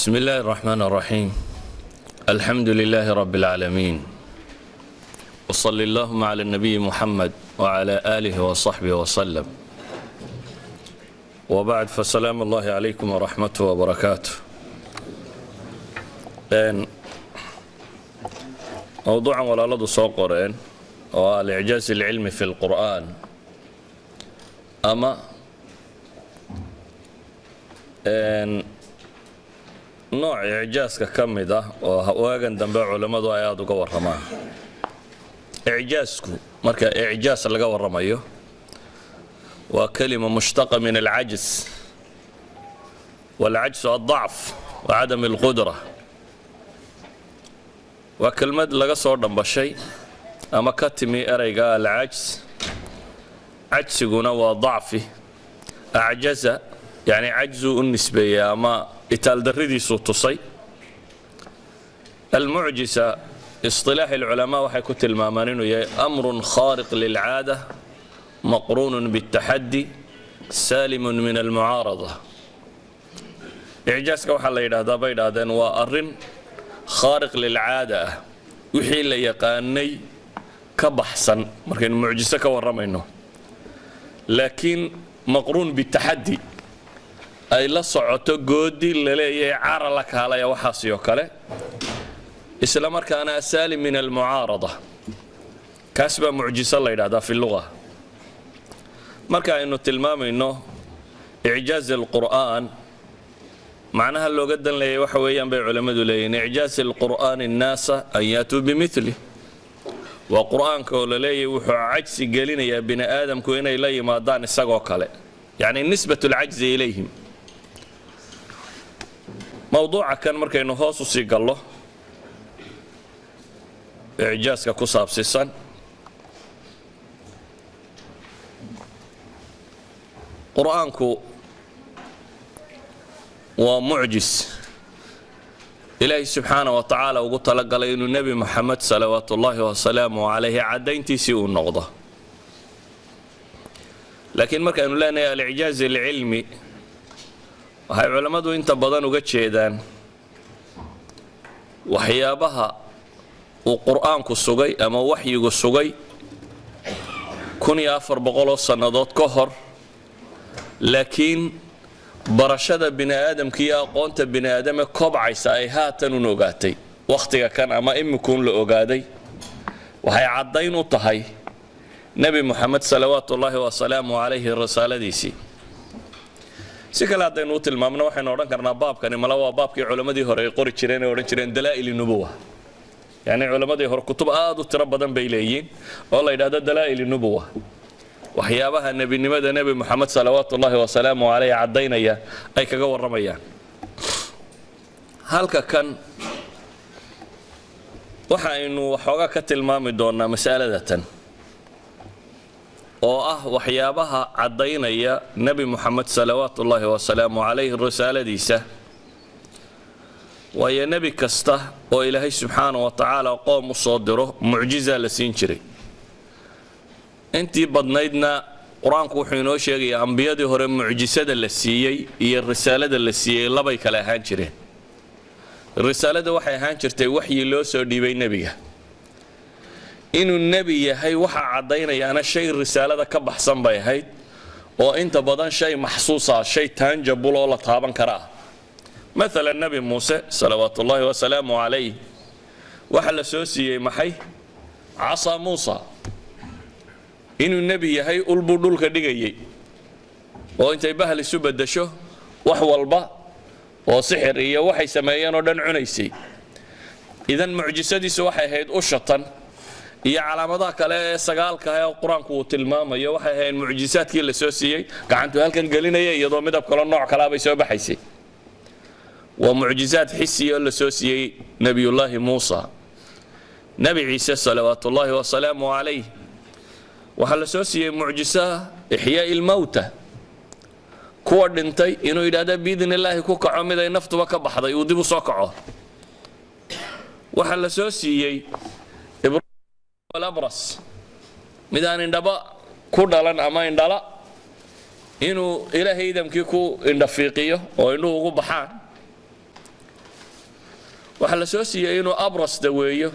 بسم الله الرحمن الرحيم. الحمد لله رب العالمين، وصلى اللهم على النبي محمد وعلى آله وصحبه وسلم، وبعد، فسلام الله عليكم ورحمته وبركاته. موضوعا walaaladu soo qoreen oo ah al-i'jaaz al-ilmi fi al-Qur'an ama nooc i'jaazka kamid ah oo waagan dambe culimadu ay aad uga waramaan. i'jaazku marka i'jaaz laga waramayo waa kalima mushtaqa min al-'ajz wal-'ajz ad-da'f wa 'adam al-qudra. waa kelmad laga soo dhambashay ama ka timi erayga al-'ajz. cajsiguna waa dacfi. acjaza yani cajzu u nisbeeya ama itaaldarridiisu tusay. almucjisa isilaax alculamaa waxay ku tilmaamaan inuu yahay amrun khaariq lilcaada maqruunun biاtaxaddi saalimun min almucaarada. icjaaska waxaa la yidhaahdaa bay idhaahdeen waa arrin khaariq lilcaada ah, wixii la yaqaanay ka baxsan markaynu mucjiso ka warramayno, laakiin maqruun bitaxaddi ay la socoto goodi la leeyahay cara la kaalaya waxaasiyoo kale, isla markaana saalim min almucaarada. kaas baa mucjiso la yidhahdaa fi luga. marka aynu tilmaamayno icjaaz alqur'aan, macnaha looga dan leeyay waxa weeyaan bay culimmadu leeyihiin icjaaz alqur'aan annaasa an yaatuu bimili. waa qur'aanka oo la leeyahay wuxuu cajsi gelinayaa bini aadamku inay la yimaadaan isagoo kale, yani nisbat alcajzi ilayhim. mawduuca kan markaynu hoos u sii gallo icjaaska ku saabsisan, qur'aanku waa mucjis ilaahay subxaana wa tacaala ugu talagalay inuu nebi moxamed salawaatu ullaahi wasalaamu calayhi caddayntiisii uu noqdo. laakiin markaynu leenahay al-icjaaz alcilmi, waxay culammadu inta badan uga jeedaan waxyaabaha uu qur'aanku sugay ama waxyigu sugay 1400 sannadood ka hor, laakiin barashada bini aadamka iyo aqoonta bini aadame kobcaysa ay haatan un ogaatay wakhtiga kan ama imikuun la ogaaday. waxay caddayn u tahay nebi moxamed salawaatu ullaahi wasalaamu calayhi risaaladiisii. si kale haddaynu u tilmaamno waxaynu odhan karnaa baabkani mala waa baabkii culammadii hore ay qori jireen ee odhan jireen dalaa'il nubuwa. yacni culammadii hore kutub aad u tiro badan bay leeyihiin oo la yidhahdo dalaa'il nubuwa, waxyaabaha nebinimada nebi moxamed salawaatu ullaahi wasalaamu calayh caddaynaya ay kaga warramayaan. halka kan waxaynu waxoogaa ka tilmaami doonnaa mas'alada tan oo ah waxyaabaha caddaynaya nebi moxamed salawaatu ullaahi wasalaamu calayhi risaaladiisa. waayo nebi kasta oo ilaahay subxaana wa tacaala qoom u soo diro mucjizaa la siin jiray. intii badnaydna qur-aanku wuxuu inoo sheegayaa ambiyadii hore mucjisada la siiyey iyo risaalada la siiyey labay kale ahaan jireen. risaalada waxay ahaan jirtay waxyi loo soo dhiibay nebiga. inuu nebi yahay waxaa caddaynayaana shay risaalada ka baxsan bay ahayd oo inta badan shay maxsuusa, shay tanjabul oo la taaban kara ah. maalan nebi muuse salawaatu ullaahi wasalaamu calayh waxaa la soo siiyey maxay? casaa muusa. inuu nebi yahay ulbuu dhulka dhigayay oo intay bahal isu beddesho wax walba oo sixir iyo waxay sameeyeen oo dhan cunaysay. idan mucjisadiisu waxay ahayd ushatan iyo calaamadaha kale ee sagaalka ah ee qur-aanku uu tilmaamayo waxay ahayd mucjisaadkii la soo siiyey. gacantu halkan gelinaya iyadoo midab kale nooc kalea bay soo baxaysay. waa mucjisaad xisiya oo la soo siiyey nebiyullaahi muusa. nebi ciise salawaatu ullaahi wasalaamu calayh waxaa la soo siiyey mucjisaha ixyaa'i ilmawta, kuwa dhintay inuu yidhaahda biidni illaahi ku kaco mid ay naftuba ka baxday uu dib u soo kaco. waxaa la soo siiyey ibraahim alabras, mid aan indhaba ku dhalan ama indhala, inuu ilaahay idamkii ku indhafiiqiyo oo indhuhu ugu baxaan. waxa la soo siiyay inuu abras daweeyo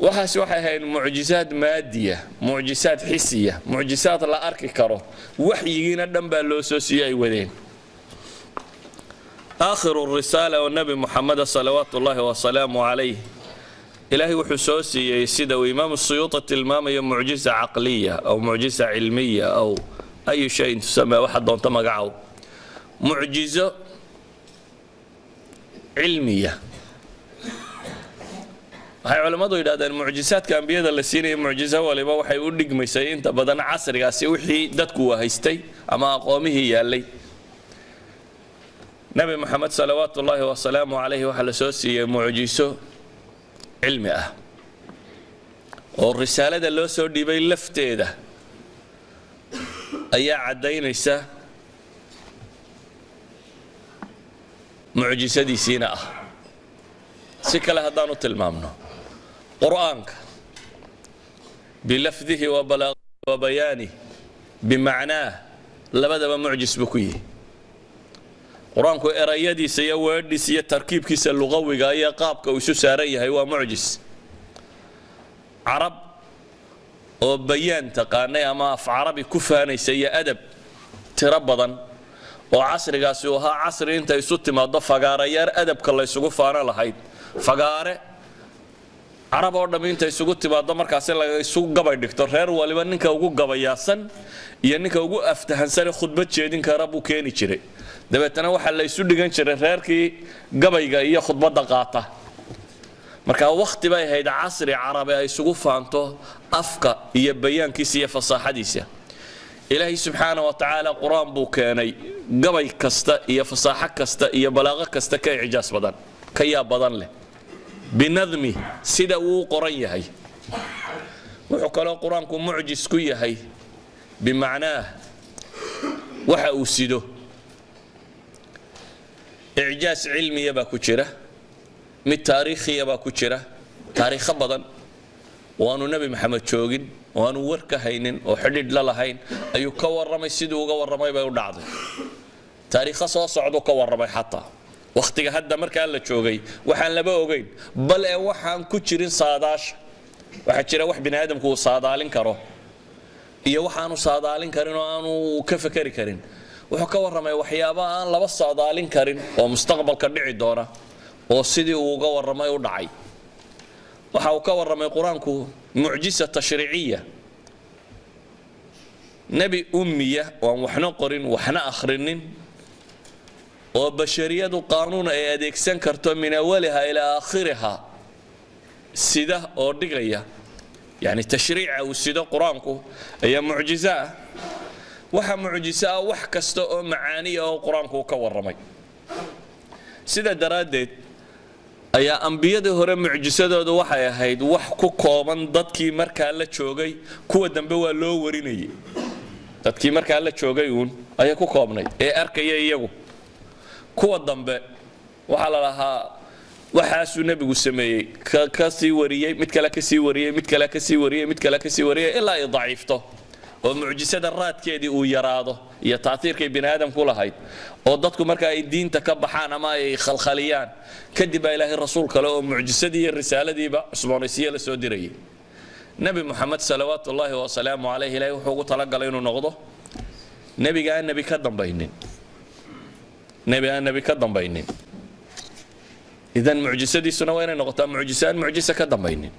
waxaas waxay ahayd mucjisaad maadiya mucjisaad xisiya mucjisaad la arki karo waxyigiina dhan baa loo soo siiyay wadeen آخر الرسالة والنبي محمد صلوات الله وسلامه عليه إلهي وحسوسي سيدة وإمام السيوطة المامية معجزة عقلية أو معجزة علمية أو أي شيء تسمى واحد دون تمقعه معجزة علمية هاي علماء إذا المعجزات كان بيد السينة معجزة ولا ما وحي يقول لك مسيء أنت بدنا عصر قاسي وحي دتكوا هيستي أما قومه ياللي نبي محمد صلوات الله وسلامه عليه وحل سوسي معجزة علمية والرسالة اللي سو دي بي لفتي ده أي عدينيسا معجزة دي سينا سكلا هدانو تلمامنو قرآنك بلفظه وبلاغه وبيانه بمعناه لبدا معجز بكيه قرآنك إرايدي سيا وردي سيا تركيب كيس اللغوي يا قابك وشو ساريه هو معجز عرب وبيان تقاني أما في عربي كفاني سيا أدب تربضا وعصر قاسوها عصر انت يسوت ما ضف فقارة يار أدب كالله يسوقو فانا لحيد فقارة عرب ورد انت يسوقو ما ضمر كاسي يسوق قبا دكتور هير ولما ننك وقو قبا ياسن ينك وقو افتحن ساري خطبة جيدين كاربو كيني جري dabeetana waxa la isu dhigan jiray reerkii gabayga iyo khudbada qaata marka waqti bay hayda casri carabi ay isugu faanto afka iyo bayaankiisa iyo fasaaxadiisa ilaahi subhanahu wa ta'ala quraan buu keenay gabay kasta iyo fasaaxa kasta iyo balaaqa kasta ka ijaas badan ka yaa badan leh binadmi sida uu qoran yahay wuxuu kale quraanku mucjis ku yahay bimaanaa waxa uu sido إعجاز علمي يبا كجرة من تاريخي يبا كجرة تاريخ بدن وانو نبي محمد شوقين وانو وركه هينين وحدد لا هين ايو كور رمي سيدو وكور رمي باي ودعده تاريخ سو سocdo كور رمي حتى وقتiga hadda marka la joogay waxaan laba ogeyn bal ee waxaan ku jirin saadaash waxa jira wax bini aadamku saadaalin karo iyo waxaanu saadaalin karin oo aanu ka fakari karin wuxuu ka waramay waxyaabo aan laba saadaalin karin oo mustaqbalka dhici doona oo sidii uu uga waramay u dhacay waxa uu ka waramay quraanku mucjiza tashriiciya nabi ummiya oo waxna qorin waxna akhrinin oo bashariyadu qaanuun ay adeegsan karto min awwalaha ila aakhiraha sida oo dhigaya yani tashriica uu sida quraanku ayaa mucjiza waxa mucjiza wax kasta oo macaani oo quraanku ka waramay sida daraadeed ayaa anbiyada hore mucjisadoodu waxay ahayd wax ku kooban dadkii markaa la joogay kuwa dambe waa loo warinayay dadkii markaa la joogay ayaa ku koobnay ee arkaya iyagu kuwa dambe waxa la lahaa waxaasuu nabigu sameeyay ka sii wariyay mid kale ka sii wariyay mid kale ka sii wariyay mid kale ka sii wariyay ilaa ay daciifto oo mucjisada raadkeedii uu yaraado iyo taatiirkay bini aadamku lahayd oo dadku marka ay diinta ka baxaan ama ay khalkhaliyaan kadib ay ilaahay rasuul kale oo mucjisadii iyo risaaladiiba cusboonaysiye la soo dirayay nabi muhammad salawaatullaahi wa salaamu alayhi ilaahay wuxuu ugu talagalay inuu noqdo nabiga aan nabi ka dambaynin idan mucjisadiisuna waa inay noqotaa mucjisa ka dambaynin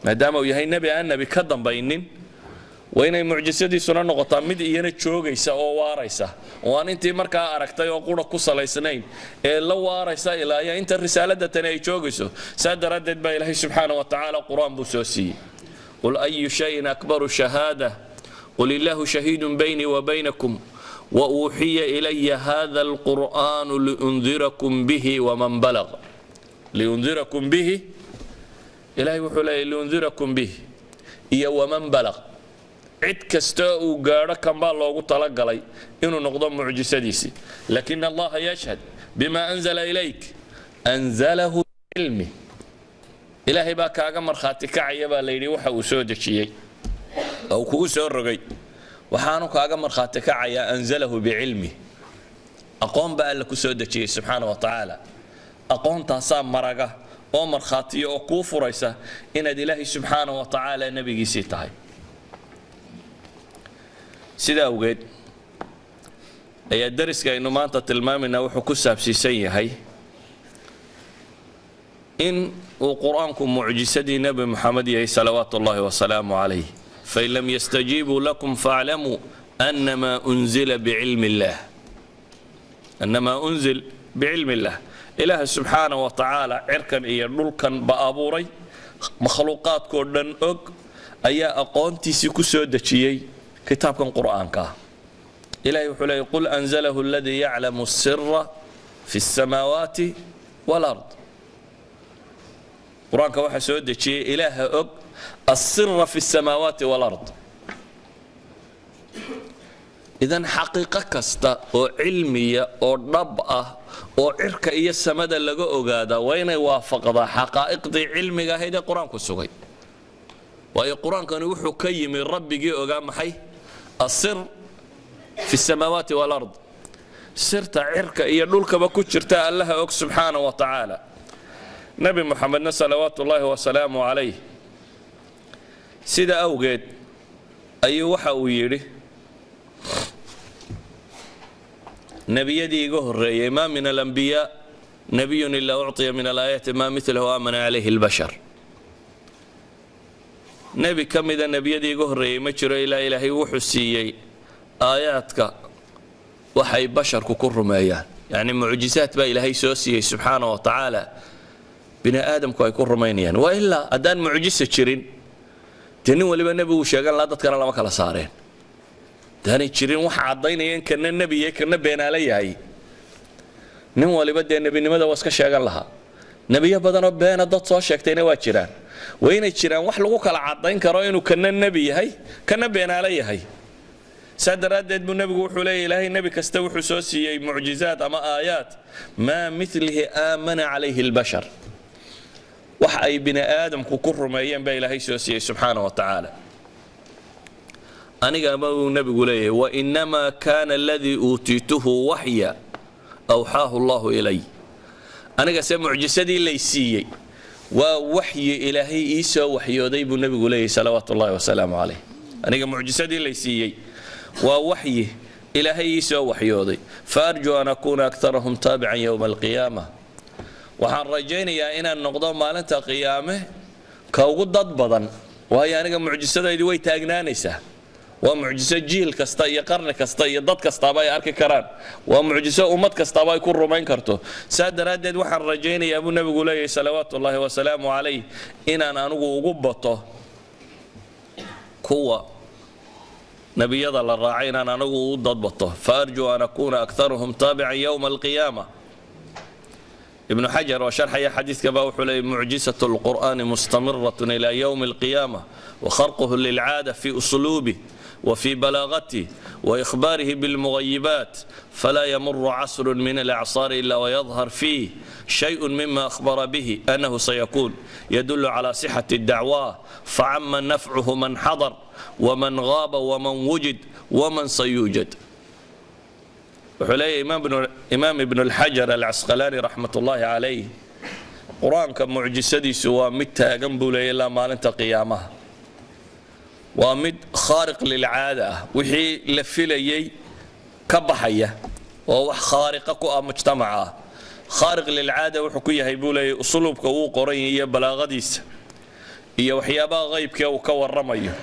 maadaama uu yahay nabi aan nabi ka dambaynin وإنه معجزتي سنة نقطة مد إيانا جوجيسا أو واريسا وأن أنت مركا أركتي وقولك قصة ليسنين لو واريسا إلى يا أنت الرسالة تناي جوجيسو ساد ردد با إلهي سبحانه وتعالى قرآن بسوسي قل أي شيء أكبر شهادة قل الله شهيد بيني وبينكم وأوحي إلي هذا القرآن لأنذركم به ومن بلغ لأنذركم به إلهي وحولي لأنذركم به إيا ومن بلغ عد كستاء وقارة كما الله تلقى إنه نقضى معجزتيسي لكن الله يشهد بما أنزل إليك أنزله بعلمه إلهي باك أقمر خاتك عيبا ليلي وحا وسودك شيء أو كوسو الرقي وحانك أقمر خاتك عيا أنزله بعلمه أقوم بقى لك سودك شيء سبحانه وتعالى aqoontaasaa maraga oo markhaatiya oo kuu furaysa inaad ilaahay subxaanahu wa tacaala nebigiisii tahay. sidaa awgeed ayaa dariska aynu maanta tilmaamayna wuxuu ku saabsiisan yahay in uu qur-aanku mucjisadii nebi moxamed yahay salawaatu ullaahi wasalaamu calayh. fain lam yastajiibuu lakum faaclamuu annamaa unzila bicilmi illaah, annamaa unzil bicilmi illaah. ilaaha subxaana wa tacaala cirkan iyo dhulkan ba abuuray, makhluuqaadkoo dhan og, ayaa aqoontiisii ku soo dejiyey kitaabkan qur'aanka ah. ilahay wuxuu leeyay qul anzalahu aladii yaclamu sira fi الsamaawaati wاlard. qur-aanka waxaa soo dejiyey ilaaha og asira fi الsamaawaati wاlard. idan xaqiiqo kasta oo cilmiya oo dhab ah oo cirka iyo samada laga ogaadaa waa inay waafaqdaa xaqaa'iqdii cilmiga ahayd ee qur-aanku sugay. waayo qur-aankani wuxuu ka yimi rabbigii ogaa maxay? asir fi الsamaawaati wاlard. sirta cirka iyo dhulkaba ku jirta allaha og subxaana wa tacaala. nebi moxamedna salawaatu ullaahi wasalaamu calayh sida awgeed ayuu waxa uu yidhi nebiyadii iga horreeyey maa min alambiyaa nabiyun ilaa ucطiya min alaayaati maa milahu aamana calayhi اlbashar. nebi ka mida nebiyadii iga horreeyey ma jiro ilaa ilaahay wuxuu siiyey aayaadka waxay basharku ku rumeeyaan. yacni mucjisaad baa ilaahay soo siiyey subxaana wa tacaala bini aadamku ay ku rumaynayaan. waa ilaa haddaan mucjisa jirin dee nin waliba nebi uu sheegan lahaa dadkana lama kala saareen. haddaanay jirin waxa caddaynaya in kana nebi yahay kana beenaala yahay, nin waliba dee nebinimada waa iska sheegan lahaa. nebiyo badanoo beena dad soo sheegtayna waa jiraan. waa inay jiraan wax lagu kala caddayn karo inuu kana nebi yahay kana beenaala yahay. saa daraaddeed buu nebigu wuxuu leeyahy ilaahay nebi kasta wuxuu soo siiyey mucjizaad ama aayaad maa milihi aamana calayhi اlbashar. wax ay bini aadamku ku rumeeyeen baa ilaahay soo siiyey subxaana wa tacaala. aniga ama uu nebigu leeyahay wainamaa kaana aladii uutiituhu waxya awxaahu allahu ilay. aniga se mucjisadii lay siiyey waa waxyi ilaahay ii soo waxyooday buu nebigu leeyahay salawaatu ullaahi wasalaamu calayh. aniga mucjisadii lay siiyey waa waxyi ilaahay ii soo waxyooday. faarjuu an akuuna aktarahum taabican yowma alqiyaama. waxaan rajaynayaa inaan noqdo maalinta qiyaame ka ugu dad badan, waayo aniga mucjisadaydi way taagnaanaysaa. waa mucjiso jiil kasta iyo qarni kasta iyo dad kastaaba ay arki karaan. waa mucjiso ummad kastaaba ay ku rumayn karto. saa daraaddeed waxaan rajaynayaa buu nebigu leeyahay salawaatu ullaahi wasalaamu calayh inaan anigu ugu bato kuwa nebiyada la raacay, inaan anigu ugu dadbato. faarjuu an akuuna aktaruhum taabican yowma alqiyaama. ibnu xajar oo sharxaya xadiidka baa wuxuu leeyay mucjisaة اlqur'ani mustamirat ilى ywm اlqiyaama wakharquhu lilcaada fi usluubih وفي بلاغته وإخباره بالمغيبات فلا يمر عصر من الأعصار إلا ويظهر فيه شيء مما أخبر به أنه سيكون يدل على صحة الدعوة فعم نفعه من حضر ومن غاب ومن وجد ومن سيوجد. وحلي إمام ابن الحجر العسقلاني رحمة الله عليه قرآن كمعجسدي سوى متى جنبه إلا ما لنت قيامه waa mid khaariq lilcaada ah. wixii la filayey ka baxaya oo wax khaariqa ku ah mujtamaca ah. khaariq lilcaada wuxuu ku yahay buu leeyahay usluubka uu qoran iyo balaaqadiisa iyo waxyaabaha qaybka uu ka warramayo.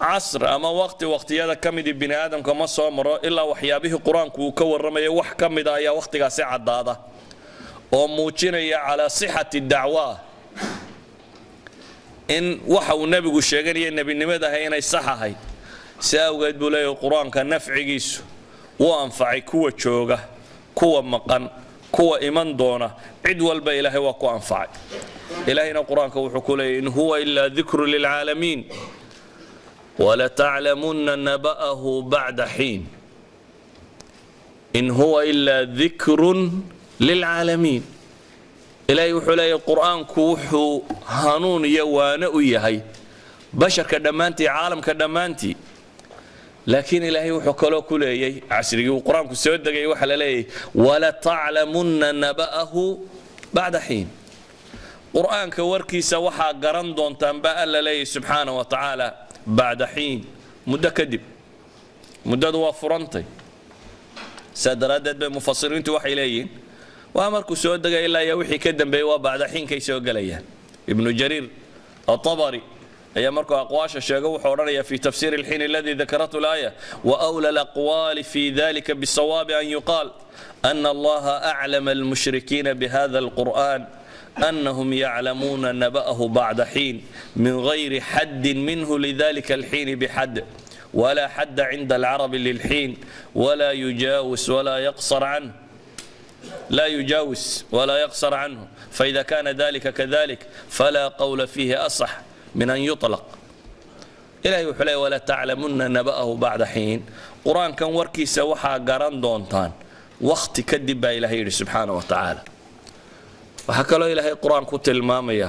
casr ama waqtiyada ka mid bini aadamka ma soo maro ilaa waxyaabihii qur-aanku uu ka warramayo wax ka mid ah ayaa waqtigaasi caddaada oo muujinaya calaa sixati dacwa in waxa uu nebigu sheeganaya nebinimadaha inay sax ahayd. si awgeed buu leeyahay qur-aanka nafcigiisu wuu anfacay kuwa jooga, kuwa maqan, kuwa iman doona, cid walba ilaahay waa ku anfacay. ilaahayna qur-aanka wuxuu ku leeyahay in huwa ilaa dikru lilcaalamiin walataclamunna naba'ahu bacda xiin. in huwa ilaa dikrun lilcaalamiin. ilaahay wuxuu leeyahay qur-aanku wuxuu hanuun iyo waano u yahay basharka dhammaantii, caalamka dhammaantii. laakiin ilaahay wuxuu kaloo ku leeyay casrigii uu qur-aanku soo degay waxa la leeyahay walataclamunna naba'ahu bacda xiin qur'aanka warkiisa waxaa garan doontaan baa alla leeyahy subxaana wa tacaala bacda xiin muddo kadib muddadu waa furantay saa daraaddeed bay mufasiriintu waxay leeyihiin waa markuu soo degay ilaa iyo wixii ka dambeeyey waa bacda xiinkay soo gelayaan ibnu jariir atabari ayaa markuu aqwaasha sheego wuxuu odhanayaa fi tafsiir alxiin aladi dakaratu alaaya waawla alaqwaali fi dalika bisawaabi an yuqaal ana allaha aclama almushrikiina bihada alqur'an أنهم يعلمون نبأه بعد حين من غير حد منه لذلك الحين بحد ولا حد عند العرب للحين ولا يجاوز ولا يقصر عنه لا يجاوز ولا يقصر عنه فإذا كان ذلك كذلك فلا قول فيه أصح من أن يطلق إلهي وحلي ولا تعلمن نبأه بعد حين قرآن كان وركي سوحا قران دونتان وقت كدب إلهي سبحانه وتعالى waxaa kaloo ilaahay qur-aanku tilmaamaya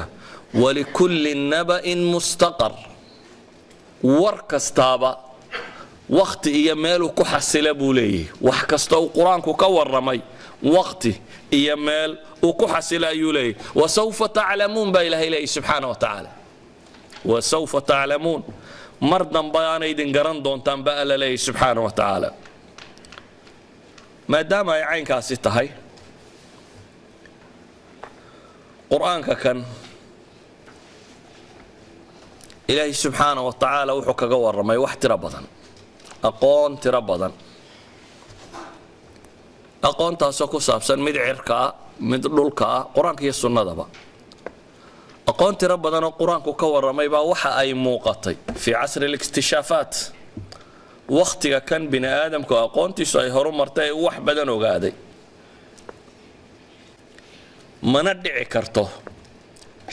walikulli naba'in mustaqar war kastaaba wakhti iyo meeluu ku xasila buu leeyahay wax kasta uu qur-aanku ka warramay wakhti iyo meel uu ku xasila ayuu leeyahay wasawfa taclamuun baa ilaahay leeyahy subxaana wa tacaala wasawfa taclamuun mar dambe aana idin garan doontaan baa alla leeyahy subxaana wa tacaala maadaama ay caynkaasi tahay qur'aanka kan ilaahay subxaana wa tacaala wuxuu kaga warramay wax tiro badan aqoon tiro badan aqoontaasoo ku saabsan mid cirka ah mid dhulka ah qur-aanka iyo sunnadaba aqoon tiro badanoo qur-aanku ka warramay baa waxa ay muuqatay fii casri اlikhtishaafaat wakhtiga kan bini aadamku aqoontiisu ay horu martay ee wax badan ogaaday mana dhici karto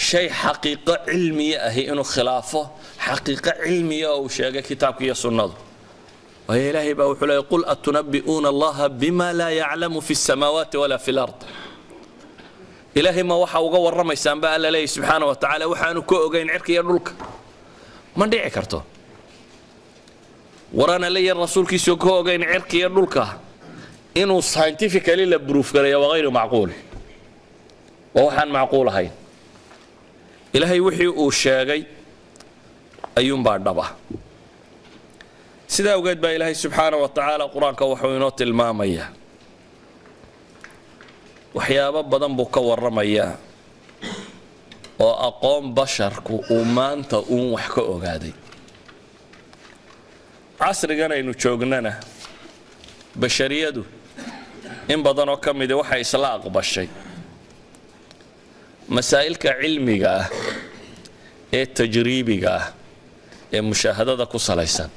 shay xaqiiqo cilmiya ahi inuu khilaafo xaqiiqo cilmiya oo uu sheegay kitaabka iyo sunnadu waayo ilaahay baa wuxuu leeyay qul atunabbi'uuna allaha bima laa yaclamu fi الsamaawaati walaa fi اlard ilaahay ma waxa uga warramaysaan baa alla leeyahy subxaana wa tacaala waxaanu ka ogayn cirka iyo dhulka ma dhici karto warana leeyahy rasuulkiisu ka ogayn cirka iyo dhulka inuu scientifically la proof gareeyo waa hayru macquul waxaan macquul ahayn ilaahay wixii uu sheegay ayuunbaa dhaba sidaa awgeed baa ilaahay subxaana wa tacaala qur-aanka wuxuu inoo tilmaamayaa waxyaabo badan buu ka warramayaa oo aqoon basharku uu maanta uun wax ka ogaaday casrigan aynu joognana bashariyadu in badanoo ka midi waxay isla aqbashay masaa'ilka cilmiga ah ee tajriibiga ah ee mushaahadada ku salaysan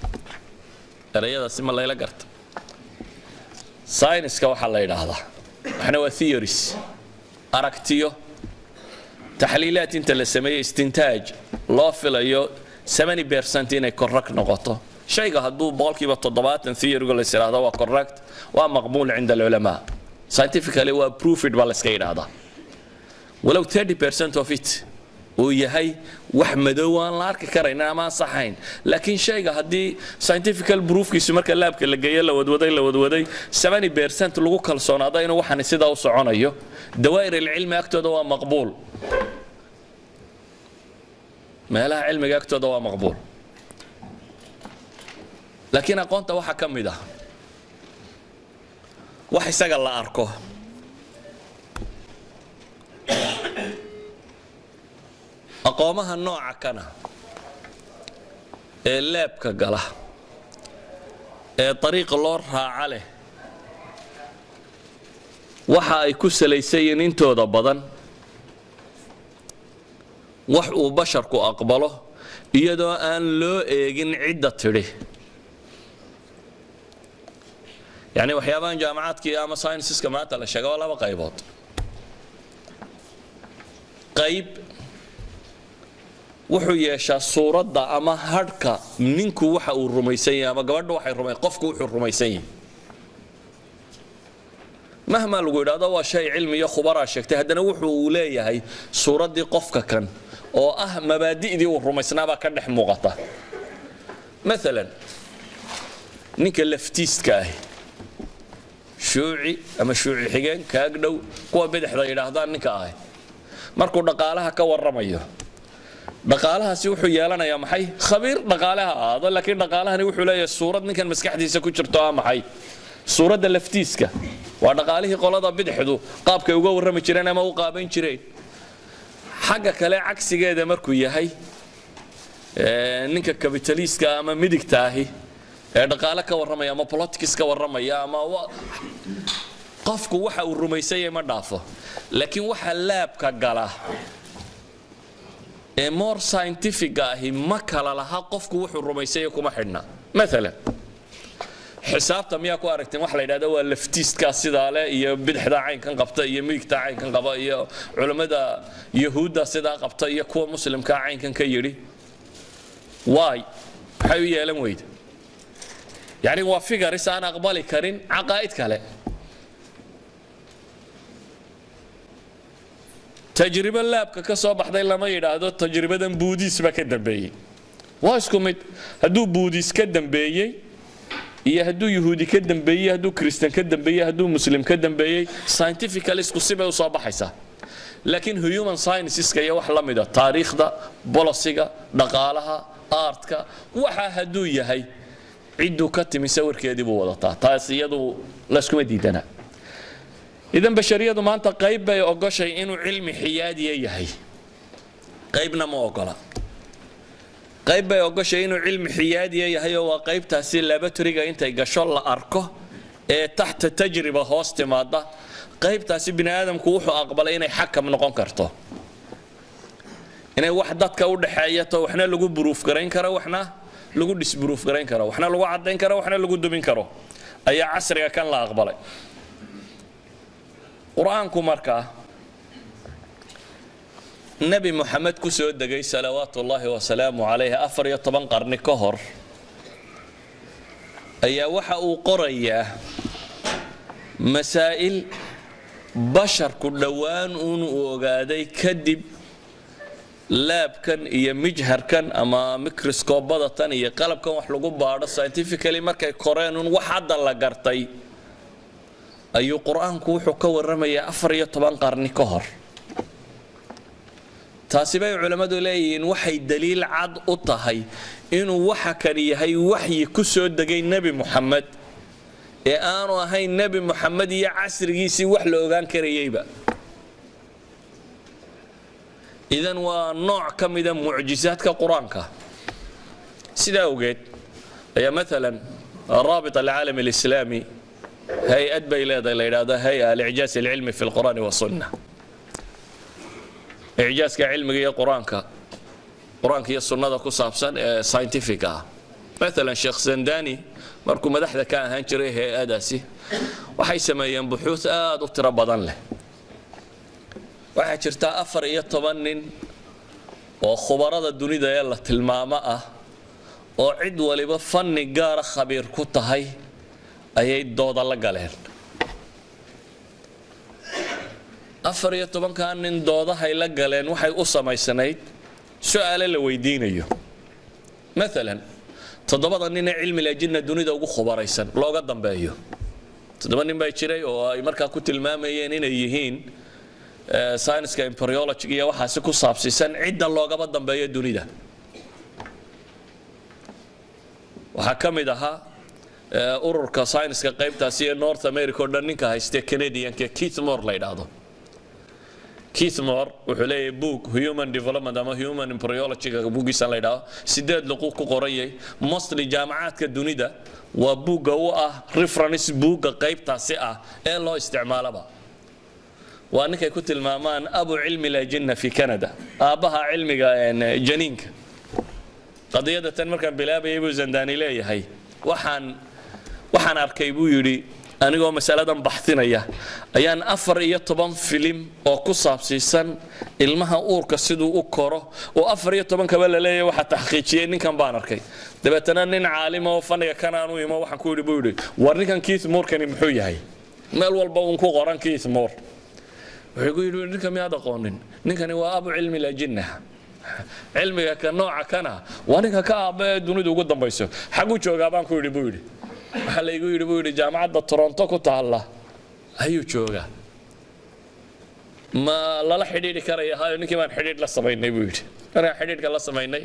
erayadaasi ma layla garta sayniska waxaa la yidhaahdaa waxna waa theories aragtiyo taxliilaad inta la sameeyey istintaaj loo filayo 70% inay correct noqoto shayga hadduu boqolkiiba 70 theoryga la yidhaahdo waa correct waa maqbuul cinda alculamaa scientifically waa proofed baa la iska yidhaahdaa ولو 30% of it uu yahay wax madow aan la arki karayna ama aan saxayn laakiin shayga haddii scientifical proofkiisu marka laabka la geeyo la wadwaday 70% lagu kalsoonaado inuu waxaan sidaa u soconayo dawaa'ir ilcilmi agtooda waa maqbuul meelaha cilmiga agtooda waa maqbuul laakiin aqoonta waxa ka mid ah wax isaga la arko aqoomaha nooca kana ee leebka gala ee dariiq loo raaca leh waxa ay ku salaysayiin intooda badan wax uu basharku aqbalo iyadoo aan loo eegin cidda tidhi yani waxyaabahan jaamacaadkii ama scienceska maanta la sheega waa laba qaybood qayb wuxuu yeeshaa suuradda ama hadhka ninku waxa uu rumaysan yahay ama gabadha waxay rumaysan qofku wuxuu rumaysan yahay mahma lagu yidhaahdo waa shay cilmi iyo khubaraa sheegtay haddana wuxuu leeyahay suuraddii qofka kan oo ah mabaadi'dii uu rumaysnaabaa ka dhex muuqata maalan ninka laftiiska ahi shuuci ama shuuci xigeen kaag dhow kuwa bidixda yidhaahdaan ninka ahay markuu dhaqaalaha ka warramayo dhaqaalahaasi wuxuu yeelanayaa maxay khabiir dhaqaalaha aado laakiin dhaqaalahani wuxuu leeyahay suurad ninkan maskaxdiisa ku jirto maxay suuradda laftiiska waa dhaqaalihii qolada bidixdu qaabkay uga warrami jireen ama u qaaban jireen xagga kale cagsigeeda markuu yahay ninka kapitaliska ama midigta ahi ee dhaqaale ka warramaya ama politics ka warramaya ama qofku waxa uu rumaysay ma dhaafo laakiin waxa laabka gala ee more scientific ahi ma kala laha qofku wuxuu rumaysay kuma xidhna mesela xisaabta miyaa ku aragteen wax la yiraahdo waa leftiska sida le iyo bidixda caynkan qabta iyo midigta caynkan qaba iyo culimada yahuuda sida qabta iyo kuwa muslimka caynkan ka yiri waay waxay u yeelan weyda yani waa figures aan aqbali karin aqaa'id kale tajriba laabka ka soo baxday lama yiraahdo tajribadan buudis ba ka dambeeyay waa isku mid haduu buudis ka dambeeyay iyo haduu yahuudi ka dambeeyay haduu kristan ka dambeeyay haduu muslim ka dambeeyay scientifically isku sibay u soo baxaysa laakiin human sciences ka wax la mid ah taariikhda bolosiga dhaqaalaha artka waxa haduu yahay cidu ka timi sawirkeedii buu wadataa taas iyadu la isku diidana idan bashariyadu maanta qayb bay ogashay inuu cilmi xiyaadiye yahay qaybna ma ogola qayb bay ogashay inuu cilmi xiyaadiye yahay oo waa qaybtaasi laboratoryga intay gasho la arko ee taxta tajriba hoos timaada qaybtaasi bini aadamku wuxuu aqbalay inay xakam noqon karto inay wax dadka u dhaxeeyato waxna lagu proof gareyn karo waxna lagu disproof gareyn karo waxna lagu cadeyn karo waxna lagu dumin karo ayaa casriga kan la aqbalay quraanku marka nabi muhammad ku soo dagay salawaatullaahi wa salaamu alayhi 14 qarni ka hor ayaa waxa uu qorayaa masaa'il basharku dhawaan uu ogaaday kadib laabkan iyo mijharkan ama microscope-badatan iyo qalabkan wax lagu baadho scientifically markay koreen wax hadda la gartay ayuu quraanku wuxuu ka warramayaa 14 qarni ka hor taasi bay culimadu leeyihiin waxay daliil cad u tahay inuu waxa kan yahay waxyi ku soo dagay nabi muhammad ee aanu ahayn nabi muhammad iyo casrigiisii wax la ogaan karayayba idan waa nooc ka mid ah mucjizaadka quraanka sida ogeed ayaa مثلا رابط العالم الإسلامي هيئة بيلاده ليراده هيئة الإعجاز العلمي في القرآن والسنة إعجاز كعلمي يا قرآنك هي السنة كصابسا ساينتيفيكا مثلا شيخ زنداني مركو مدحده كان هنجري هيئة داسي وحيسما ينبحوث دكتور بدن له waxaa jirta 14 nin oo khubarada dunida yalla tilmaama ah oo cid waliba fanni gaar khabiir ku tahay ayay dooda la galeen 14 kan nin doodahay la galeen waxay u samaysanayd su'aalo la weydiinayo مثلا todobada nin ee cilmi laajina dunida ugu khubaraysan looga dambeeyo todoba nin bay jiray oo ay markaa ku tilmaamayeen inay yihiin science-ka embryology iyo waxa ku saabsiisan cidda loogaba dambeeyo dunida waxa kamid aha ururka science-ka qaybtaasi ee North America oo dhan ninka haysta Canadian-ka Keith Moore la yiraahdo Keith Moore wuxuu leeyahay book Human Development ama Human Embryology-ga buugiisa la yiraahdo sideed luqad ku qorayay mostly jaamacaadka dunida waa buugga u ah reference buugga qaybtaasi ah ee loo isticmaalaba وأنك كنت المامان أبو علم الجنة في كندا أبها علم جنينك قضية تنمركا بلا بيبو زنداني لي هي وحن أركيبو يري أنا قوم مسألة بحثنا إياه أيان أفر يطبان فيلم أو قصاب سيسان المها أورك سيدو أكره وأفر يطبان كبلا لي واحد تحقيقيين كان بانركي دبتنا نين عالمة وفنيا كانوا يما وحن كوري بيوري ورني كان كيث مور كان يمحوي هاي مال والبون كو قران كيث مور ويقولوا إنكم يا دقونين نكني وأبو علم الجنة علمي كنوع كنا وأنا كأب دوني دوجود دم بيسو حقو شو جابان كوري بوري حلا يقولوا بوري جامعة تورنتو كتالله ayuu joogaa ma lala xidhiidhi karaya hayo ninkii baan xidhiidh la samaynay buu yidhi markaan xidhiidhka la samaynay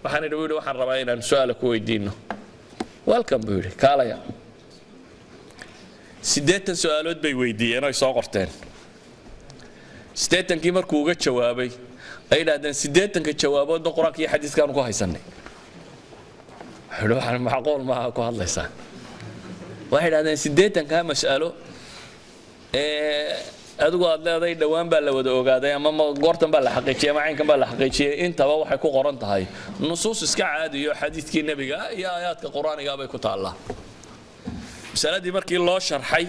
waxaan idhi buu yidhi waxaan rabaa inaan su-aala ku weydiinno welcome buu yidhi kaalaya 80 su-aalood bay weydiiyeen oo ay soo qorteen 80kii markuu uga jawaabay ay yidhaahdeen 80ka jawaaboodba qur-aanka iyo xadiiskaanu ku haysanay waxaan macquul maaha ku hadlaysaa waxay yidhahdeen 80kaa mas'alo adigu aad leedahay dhowaan baa la wada ogaaday ama goortan baa la xaqiijiyay ama caynkan baa la xaqiijiyay intaba waxay ku qoran tahay nusuus iska caadi iyo xadiiskii nebiga iyo aayaadka qur-aaniga bay ku taallaa masaladii markii loo sharxay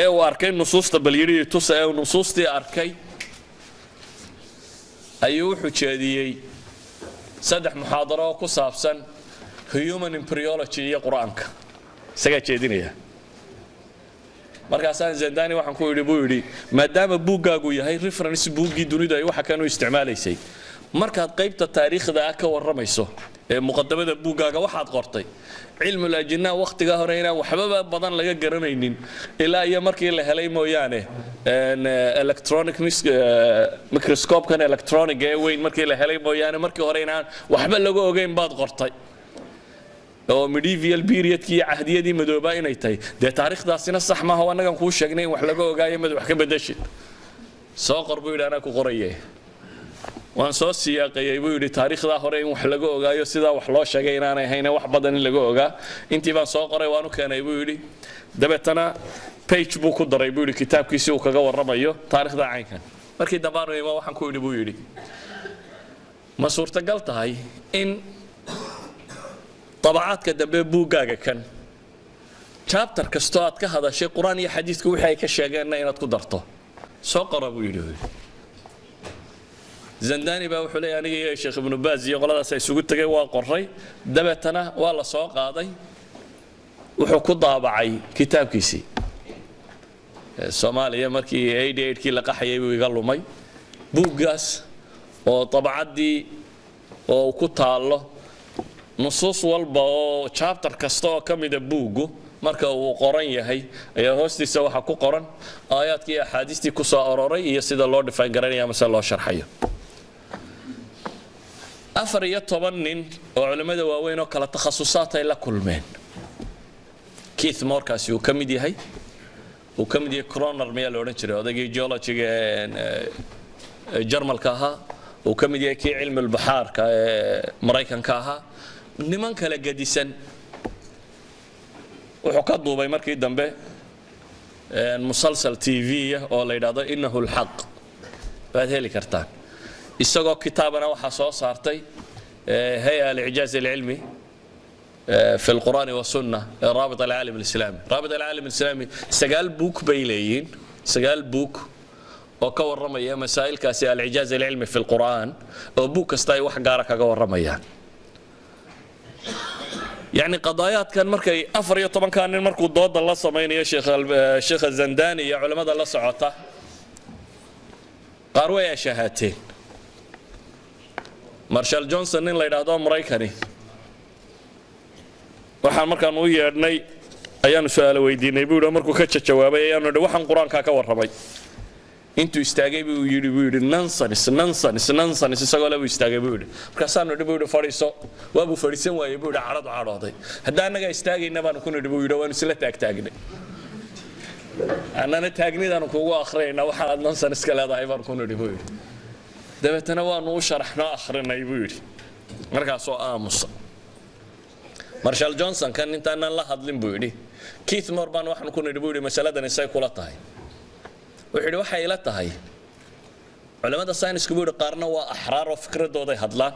ee uu arkay nusuusta bal yidhi tusa ee uu nusuustii arkay ayuu wuxuu jeediyey 3 muxaadaro oo ku saabsan human embryology iyo qur-aanka isagaa jeedinaya markaasaan zandani waxaan ku yidhi buu yidhi maadaama buuggaagu yahay reference buuggii dunidu ay waxa kan u isticmaalaysay markaad qaybta taariikhda ah ka warramayso ee muqaddamada buuggaaga waxaad qortay cilmul ajnaa waqtiga hore inaan waxba badan laga garanaynin ilaa iyo markii la helay mooyaane electronic microscope-kan electronic ee weyn markii la helay mooyaane markii hore inaan waxba laga ogeyn baad qortay oo medieval periodkii iyo cahdiyadii madoobaa inay tahay dee taariikhdaasina sax maaha oo annagan kuu sheegnay in wax laga ogaayo mid wax ka bedeshid soo qor buu yidhi anaa ku qoraye waan soo siyaaqayay buu yidhi taariikhdaa hore in wax laga ogaayo sidaa wax loo sheegay inaanay ahayn wax badan in laga ogaa intii baan soo qoray waan u keenay buu yidhi dabeetana page buu ku daray buu yidhi kitaabkiisii uu kaga warramayo taariikhda caynkan markii dambaanu ima waxaan ku yidhi buu yidhi ma suurtagal tahay in طبعاتك دبي بوغاغا كان chapter كستو aad ka hadashay quraan iyo xadiiska wixii ay ka sheegeen inaad ku darto soo qarabo yidhi zandani baa wuxuu leeyahay aniga iyo sheekh ibn baaz iyo qoladaas ay isugu tagay waa qoray dabeetana waa la soo qaaday wuxuu ku daabacay kitaabkiisii Soomaaliya markii 88kii la qaxayay buu iga lumay buugaas oo طبعadii oo ku taalo nusuus walba oo chapter kasta oo kamida buugu marka uu qoran yahay ayaa hoostiisa waxa ku qoran aayaadkii axaadiistii ku soo aroray iyo sida loo define garanayo ama sida loo sharxayo 14 nin oo culimada waaweyn oo kala takhasusaad ay la kulmeen Keith Morkaasi uu kamid yahay Kroner meel oran jiray odaygii geologiga Jarmalka ahaa uu kamid yahay kii cilmi bahaarka Mareykanka ahaa niman kala gadisan wuxuu ka duubay markii dambe musalsal TV oo la yiraahdo innahu alhaq baad heli kartaan isagoo kitaabana waxa soo saartay hay'a al-i'jaz al-ilmi في القرآن والسنة رابط العالم الإسلامي سجال بوك بيلين سجال بوك وكور رمية مسائل كاسي الإعجاز العلمي في القرآن وبوك استاي واحد قارك كور رمية يعني قضايات كان مركي أفريا طبعا كان المركو ضد الله صمين يا شيخ الزنداني يا علماء الله سعوته قاروا يا شهادتين مارشال جونسون اللي يرادو مريكاني waxaan markaan u yeedhnay ayaan su'aal weydiinay buu markuu ka jawaabay ayaan nidhi waxaan quraanka ka warramay intuu istaagay buu yiri nonsense isagoo la istaagay buu yiri markaasaan nidhi buu fadhiiso waa buu fadhiisan waayay buu carooday haddii anaga istaagayna baan ku nidhi buu yiri waan isla taagnay annana taagnidan kuugu akhriyayna waxa nonsense iska leedahay baan ku nidhi buu yiri dabeetana waan u sharaxnaa akhrinay buu yiri markaasoo aamusa Marshall Johnson kan intaan la hadlin buu yiri Keith Morban waxaan ku nidhi buu yiri mas'aladan isay kula tahay wuxuu waxay ila tahay culimada saynisku buu yiri qaarna waa ahraar oo fikradooda hadlaan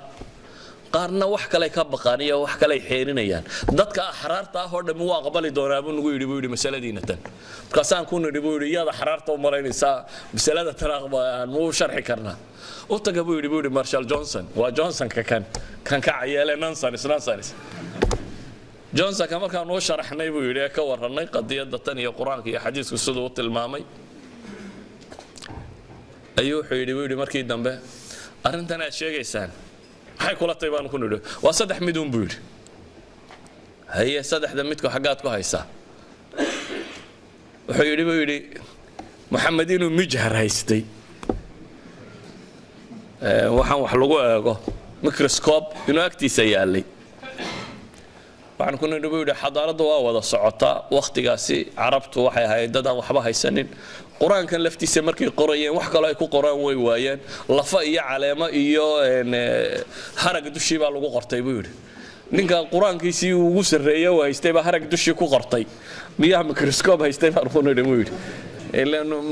qaarna wax kale ka baqaaniyo wax kale xeerinayaan dadka ahraarta ah oo dhan waa aqbali doonaa buu nagu yiri mas'aladiina tan markaasaan ku nidhi buu yiri iyada ahraarta u malaynaysa mas'alada taraaqba aan muu sharxi karnaa u taga buu yiri Marshall Johnson waa Johnson kan ka cayeelay nonsense Johnson كما كان نو شرحنay buu yiri ka waranay qadiyada tan iyo quraanka iyo xadiisku sidoo tilmaamay ayuu yiri markii dambe arintan aad sheegaysaan waxay kula taybaan ku nidho waa saddex midun buu yiri haye saddexda midku xagaad ku haysaa wuxuu yidhi maxamed inuu mijhar haystay waxaan wax lagu eego microscope inuu agtiisa yaalay waxaan ku nidhi buu yidhi xadaaradda waa wada socotaa wakhtigaasi carabtu waxay ahayd dad aan waxba haysanin qur-aankan laftiisa markay qorayeen wax kaloo ay ku qoraan way waayeen lafa iyo caleemo iyo harag dushii baa lagu qortay buu yidhi ninka qur-aankiisii ugu sarreeyay oo haystay baa harag dushii ku qortay miyaa microscope haystay baan ku nidhi buu yidhi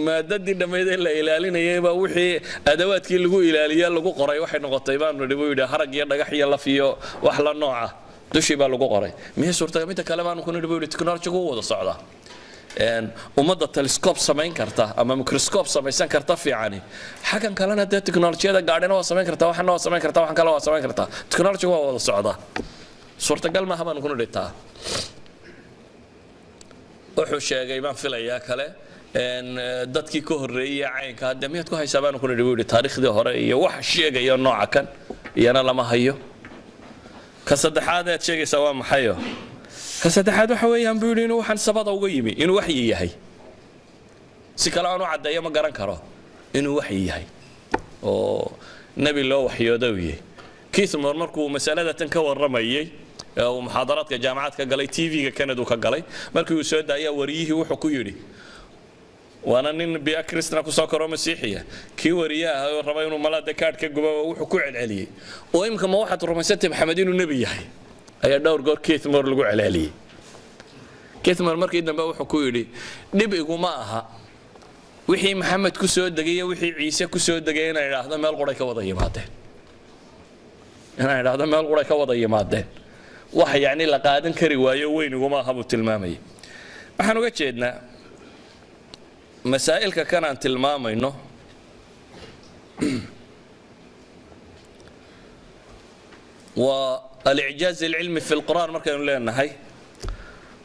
maadadii dhammayd ee la ilaalinayay baa wixii adawaadkii lagu ilaaliya lagu qoray waxay noqotay baan nidhi buu yidhi harag iyo dhagax iyo laf iyo wax la nooca dushii baa lagu qoray miyay suurtagal midda kale baan ku nidhi buu yidhi technology-gu wuu wada socdaa ummadda telescope samayn karta ama microscope samaysan karta fiicani xagan kalena dee technolojiyada gaadhina waa samayn kartaa waxana waa samayn kartaa waxan kale waa samayn kartaa technology waa wada socdaa suurtagal maaha baan ku nidhi taa wuxuu sheegay baan filayaa kale dadkii ka horreeyay caynka hadda miyaad ku haysaa baan ku nidhi buu yidhi taariikhdii hore iyo wax sheegaya nooca kan iyana lama hayo ka saddexaad aad sheegaysaa waa maxayo ka saddexaad waxa weeyaan buu yidhi inuu waxaan sabada uga yimi inuu waxyi yahay si kale aan u caddeeyo ma garan karo inuu waxyi yahay oo nebi loo waxyooda u yahay Keith Moore markuu masalada tan ka warramayay oo muxaadaraadka jaamacadka galay TV-ga Canada ka galay markii uu soo daayay wariyihii wuxuu ku yidhi وانا نين بأكريستنا كساكر مسيحية كي ورياها ربا إنه ملاذ كارد كجوا وحكوا عليه ويمكن ما واحد رمسات محمدين النبي هي أي دور قال كيث مر لقوا عليه كيث مر مركي إذا بقى وحكوا لي نبي جماعها وحي محمد كسود دقيقة وحي عيسى كسود دقيقة أنا هذا ما القرى كوضعي ماده أنا هذا ما القرى كوضعي ماده وحي يعني لقادن كرواية وين جماعها بتلمامي إحنا وجدنا مسائل كان تلمام إنه والإعجاز العلمي في القرآن مركز لنا هاي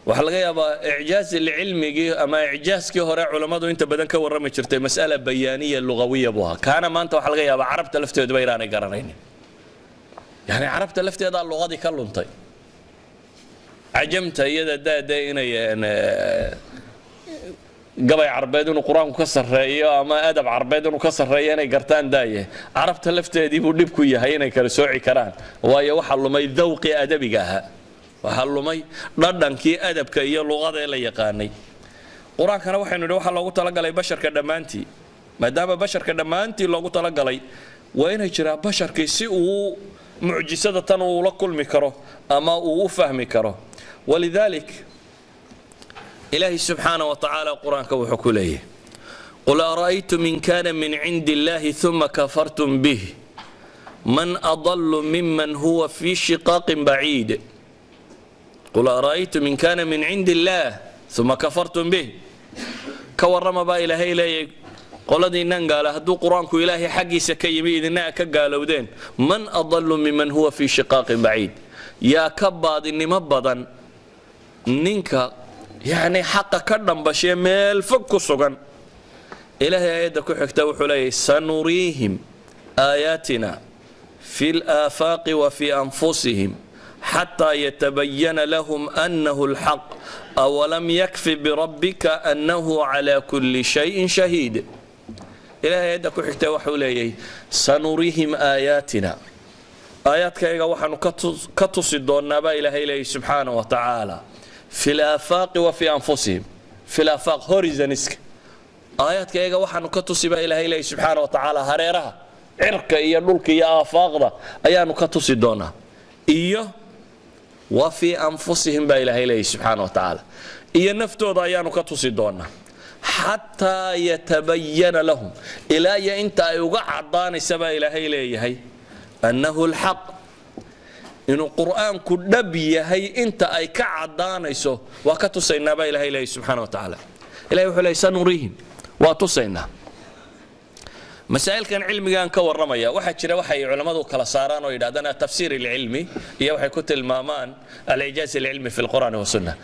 وحلقة يابا إعجاز العلمي أما إعجاز كهراء علماء أنت بدن كور رمي شرتي مسألة بيانية لغوية بها كان ما أنت وحلقة يابا عربت لفتي دبيراني قرنين يعني عربت لفتي هذا اللغة دي كلهم طيب عجمت يدا دا يعني قبل عربيد وقرآن كسر رأيه أما أدب عربيد وكسر رأيه أنا قرتان دايه عرفت لفته دي ودب كويه هينا كرسوعي كران ويا وحلو ما يذوقي أدبي جاها وحلو ما ردن كي أدب كي اللغة اللي يقاني قرآن كان وحنا لو حلو قلت لقى بشر كدمانتي ما دام بشر كدمانتي لو قلت لقى وين يجرى بشر كيسي معجزة تنو كل مكره أما وفهم مكره ولذلك إلهي سبحانه وتعالى قرآن كوحكو ليه قل أرأيتم إن كان من عند الله ثم كفرتم به من أضل ممن هو في شقاق بعيد قل أرأيتم إن كان من عند الله ثم كفرتم به كورما با إلهي ليه قل دي ننقال هدو قرآنكو إلهي حقي سكي بإذننا كقالوا دين من أضل ممن هو في شقاق بعيد يا كباد إني مبضا ننكا يعني حق كردم بشي ميل فك سغن إلهي آيات كحكتا وحلي سنريهم آياتنا في الآفاق وفي أنفسهم حتى يتبين لهم أنه الحق أولم يكف بربك أنه على كل شيء شهيد إلهي آيات كحكتا وحلي سنريهم آياتنا آيات كيغا وحن كتصدون نبا إلهي سبحانه وتعالى في الآفاق وفي أنفسهم في الآفاق هوريزانسك آيات كيغا وحنو كتوسي با إلهي سبحانه وتعالى هريرها عرق إيا نلك إيا آفاق دا أيانو كتوسي دونا إيا وفي أنفسهم با إلهي سبحانه وتعالى إيا نفتو دا أيانو كتوسي دونا حتى يتبين لهم إلهي إنت أيوغا عضاني سبا إلهي أنه الحق إنه القرآن كدبي هي أنت أي كعدانيسو وكتوسينا با إلهي سبحانه وتعالى إلهي وحلي سنريهم واتوسينا مسائل كان علمي كان كور رميا واحد شرا وحي علماء كلا صاران ويدادنا تفسير العلمي هي وحي كتل مامان الإعجاز العلمي في القرآن والسنة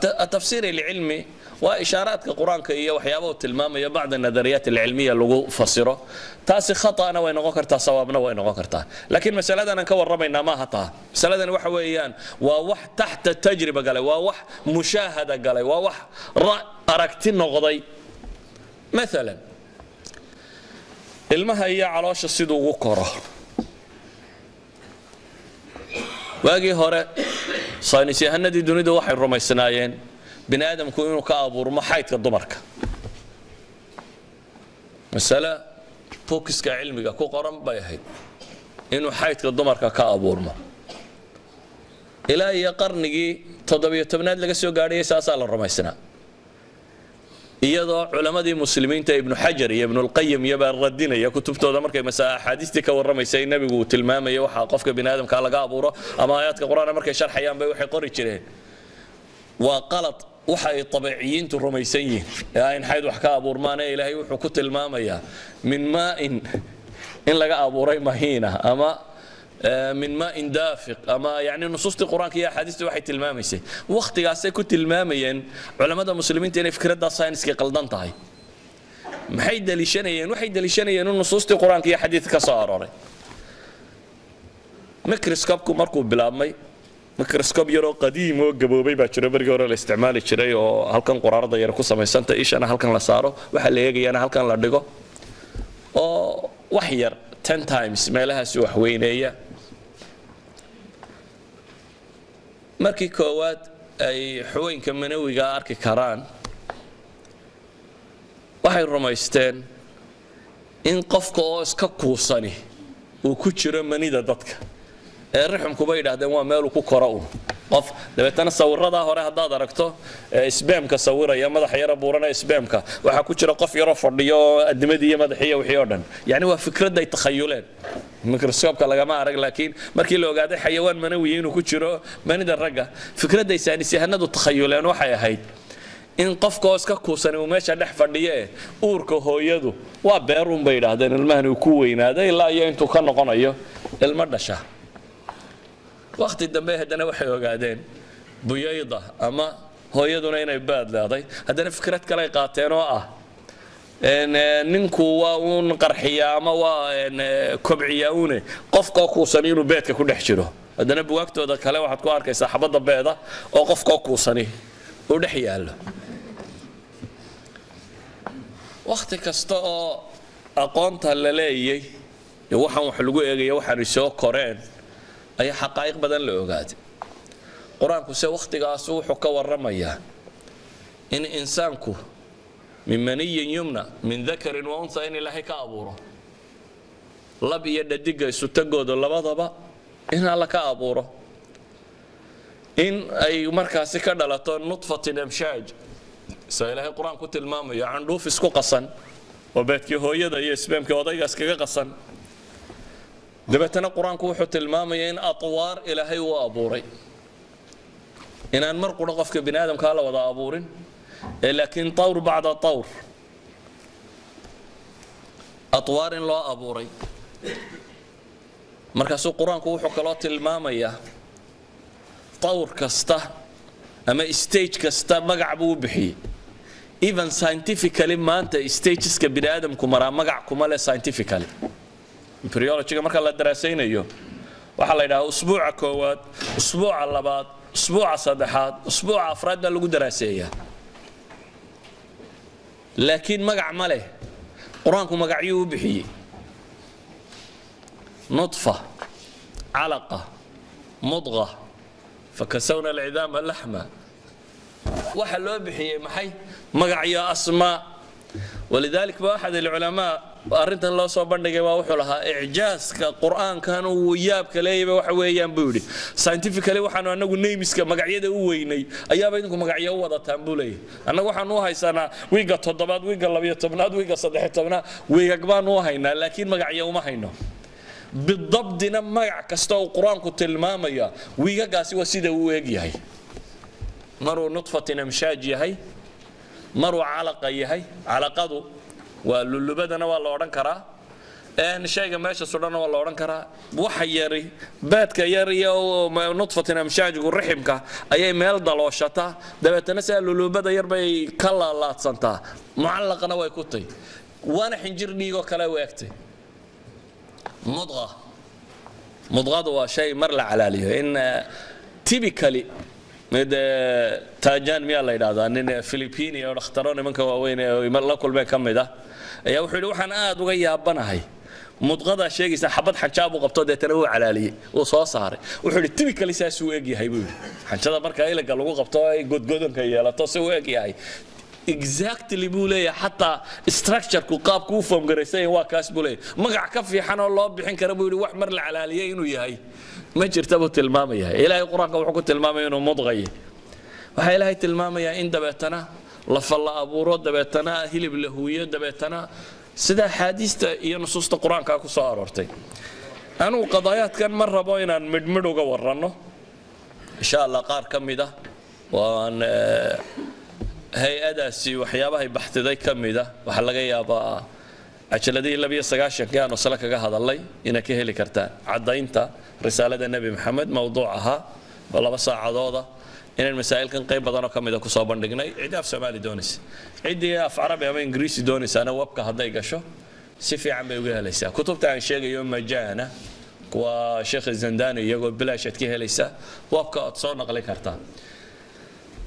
التفسير العلمي وإشارات القرآن كي وحيابه تلمام يا بعض النظريات العلمية اللي فسره تاسي خطأ أنا وين غكرتها صوابنا وين غكرتها لكن مسألة أنا كور رمينا ما هطا مسألة أنا وحويان ووح تحت التجربة قال ووح مشاهدة قال ووح aragti noqday maalan ilmaha iyo caloosha siduu ugu koro waagii hore saynis yahanadii dunida waxay rumaysnaayeen bini aadamku inuu ka abuurmo xaydka dumarka masala focuska cilmiga ku qoran bay ahayd inuu xaydka dumarka ka abuurmo ilaa iyo qarnigii 17aad laga soo gaadhay saasaa la rumaysnaa iyadoo culamadii muslimiinta ibn xajar iyo ibn al-qayyim iyo baradinaya kutubtooda markay axaadiistii ka warramaysay nabigu tilmaamay waxa qofka bini aadamka laga abuuro ama aayadka quraanka markay sharxayaan bay waxay qori jireen waa qalad waxa ay tabiiciyiintu rumaysan yihiin in xayd wax ka abuurmaan ilaahay wuxuu ku tilmaamayaa min maa'in in laga abuuray mahiina ama من ماء دافق أما يعني نصوص القرآن كي أحاديث واحد تلماميسي وقت قاسي كنت تلماميين علماء المسلمين تاني فكرة دا ساينس كي قلدان تاي محيد لشانيين وحيد لشانيين نصوص القرآن كي حديث كسارة ميكروسكوب مركوب بالعمي ميكروسكوب يرو قديم وقبوبي باكر برجور الاستعمال الشرعي وهل كان قرار دا يركو سميسانتا إيش أنا هل كان لسارو وحل يجي أنا هل كان لدقو وحير 10 times ما لها سوى حوينية markii koowaad ay xooyinka manawiga arki karaan waxay rumaysteen in qofka oo iska kuusani uu ku jiro manida dadka ee rixumku bay yiraahdeen waa meel uu ku koro qof dabeetana sawirada hore hadaad aragto isbaamka sawiraya madax yar buurana isbaamka waxa ku jira qof yar oo fadhiyo adimadiiyo madaxiyo wixii oo dhan yani waa fikrad ay takhayuleen microscope laga ma arag laakiin markii la ogaaday xayawaan manawi inuu ku jiro manida raga fikrada ay saynis yahanadu takhayuleen waxay ahayd in qofka oo iska kuusan uu meesha dhex fadhiyo uurka hooyadu waa beerun bay yiraahdeen ilmahan uu ku weynaaday ilaa iyo intuu ka noqonayo ilma dhasha waqti dambe hadana waxay ogaadeen buyayda ama hooyaduna inay baad leedahay hadana fikrad kale ay qaateen oo ah ninku waa uun qarxiya ama waa kobciya uune qofka kuusan inuu beedka ku dhex jiro hadana buwaagtooda kale waxaad ku arkaysaa xabada beeda oo qofka kuusani uu dhex yaalo waqti kasta oo aqoonta la leeyay waxaan wax lagu eegay waxaan soo koreen ay xaqaayiq badan la ogaaday quraanku se waqtigaas wuxuu ka warramayaa in insaanku min maniyin yumna min dhakarin wa unsa in ilaahay ka abuuro lab iyo dhadiga isu tagooda labadaba in alla ka abuuro in ay markaasi ka dhalato nutfatin amshaaj ilaahay quraanku tilmaamayo candhuuf isku qasan oo beedkii hooyada iyo isbaamkii odaygaas kaga qasan dabeetana quraanku wuxuu tilmaamayaa in atwaar ilaahay uu abuuray inaan mar qura qofka bini aadamka la wada abuurin laakiin tawr bacda tawr atwaar in loo abuuray markaasuu quraanku wuxuu kaloo tilmaamayaa tawr kasta ama stage kasta magac buu bixiyay even scientifically maanta stageska bini aadamku maraa magac kuma leh scientifically embryology marka la daraasaynayo waxa la yiraahdaa usbuuca koowaad usbuuca labaad usbuuca saddexaad usbuuca afraad lagu daraaseeyaa laakiin magac ma leh quraanku magacyuu u bixiyay nutfa alaqa mudgha fakasawna al'idama lahma waxa loo bixiyay maxay magacyo asmaa ولذلك واحد العلماء أرنتن الله صوبان دقيقة وحولها إعجاز كقرآن كانوا وياب كليبة وحويان بودي scientifically وحنا أنو نيمس كمقعية ويني أيام بينكم مقعية وضع تنبولي أنا وحنا هاي سنة ويقى تضبط ويقى لبية تبناد ويقى صدح تبناد ويقى قبان وهينا لكن مقعية وما هينا بالضبط دينا مقع كستو القرآن كنت المامية ويقى قاسي وسيدة ويقى هاي مرو نطفة نمشاجي هاي مروا علاقة يهي علاقته واللبدنا والله ورن كرا شيء ماشي صورنا والله ورن كرا وحيري باتك يري أو نطفة مشاج والرحمك أي ميل ضلوشتا دبت نسأل اللبدة يربي كلا الله تصنتا معلقنا ويكوتي وأنا حنجرني وكلا ويكتي مضغة هو شيء مرلع على ليه إن typically mid taajaan miyaa la yidhaahdaa nin Filipiini oo dhakhtaro nimanka waaweyn ee la kulmeen ka mid ah ayaa wuxuu yidhi waxaan aad uga yaabanahay mudqada sheegaysa xabad xanjaab uu qabto deetana uu calaaliyay uu soo saaray wuxuu yidhi typically saas uu eegyahay buu yidhi xanjada marka ilaga lagu qabto ay godgodonka yeelato si uu eegyahay exactly buu leeyahay xataa structure-ku qaabku u form gareysay waa kaas buu leeyahay magac ka fiican oo loo bixin karo buu yidhi wax mar la calaaliyay inuu yahay ma jirta buu tilmaamayaa ilaahay quraanka wuxuu ku tilmaamayaa inuu mudqay waxa ilaahay tilmaamayaa in dabeetana la falla abuuro dabeetana hilib la huwiyo dabeetana sida xadiista iyo nusuusta quraanka ku soo aroortay anu qadaayaadkan mar rabo inaan midmid uga warrano insha Allah qaar kamida waan hay-adaasi waxyaabaha baxtiday kamida waxa laga yaabaa ajaladii 29 aanu sala kaga hadalay ina ka heli kartaan cadaynta risaalada nabi maxamed mawduucaha laba saacadooda inaan masaa'ilkan qayb badan oo kamida ku soo bandhignay ciidaaf Soomaali doonis cidii af Carabi ama Ingiriisi doonisana webka haday gasho si fiican bay uga helaysaa kutubta aan sheegayo majana kuwa Sheikh Zandani iyagoo bilaashad ka helaysaa webka aad soo naqli kartaa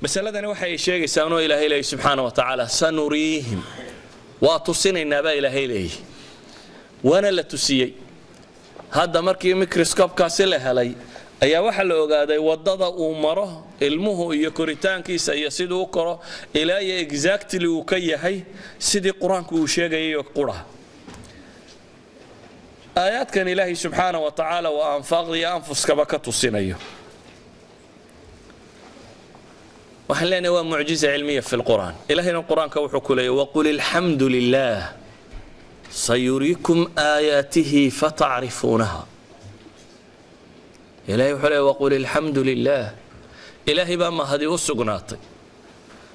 masaladani waxay sheegaysaa inuu Ilaahay leeyahay subhanahu wa ta'ala sanurihim wa tusinayna ba Ilaahay leeyahay wana la tusiyay hadda markii microscope-kaasi la helay ayaa waxa la ogaaday wadada uu maro ilmuhu iyo koritaankiisa iyo sidoo koro ilaa iyo exactly uu ka yahay sidii quraanku uu sheegayay quraha aayadkan Ilaahay subhanahu wa ta'ala wa anfaqi anfuskaba ka tusinayo وحلنا هو معجزة علمية في القرآن إلهنا القرآن كوحك لي وقل الحمد لله سيريكم آياته فتعرفونها إلهي وحلي وقل الحمد لله إلهي بما هذه السقناط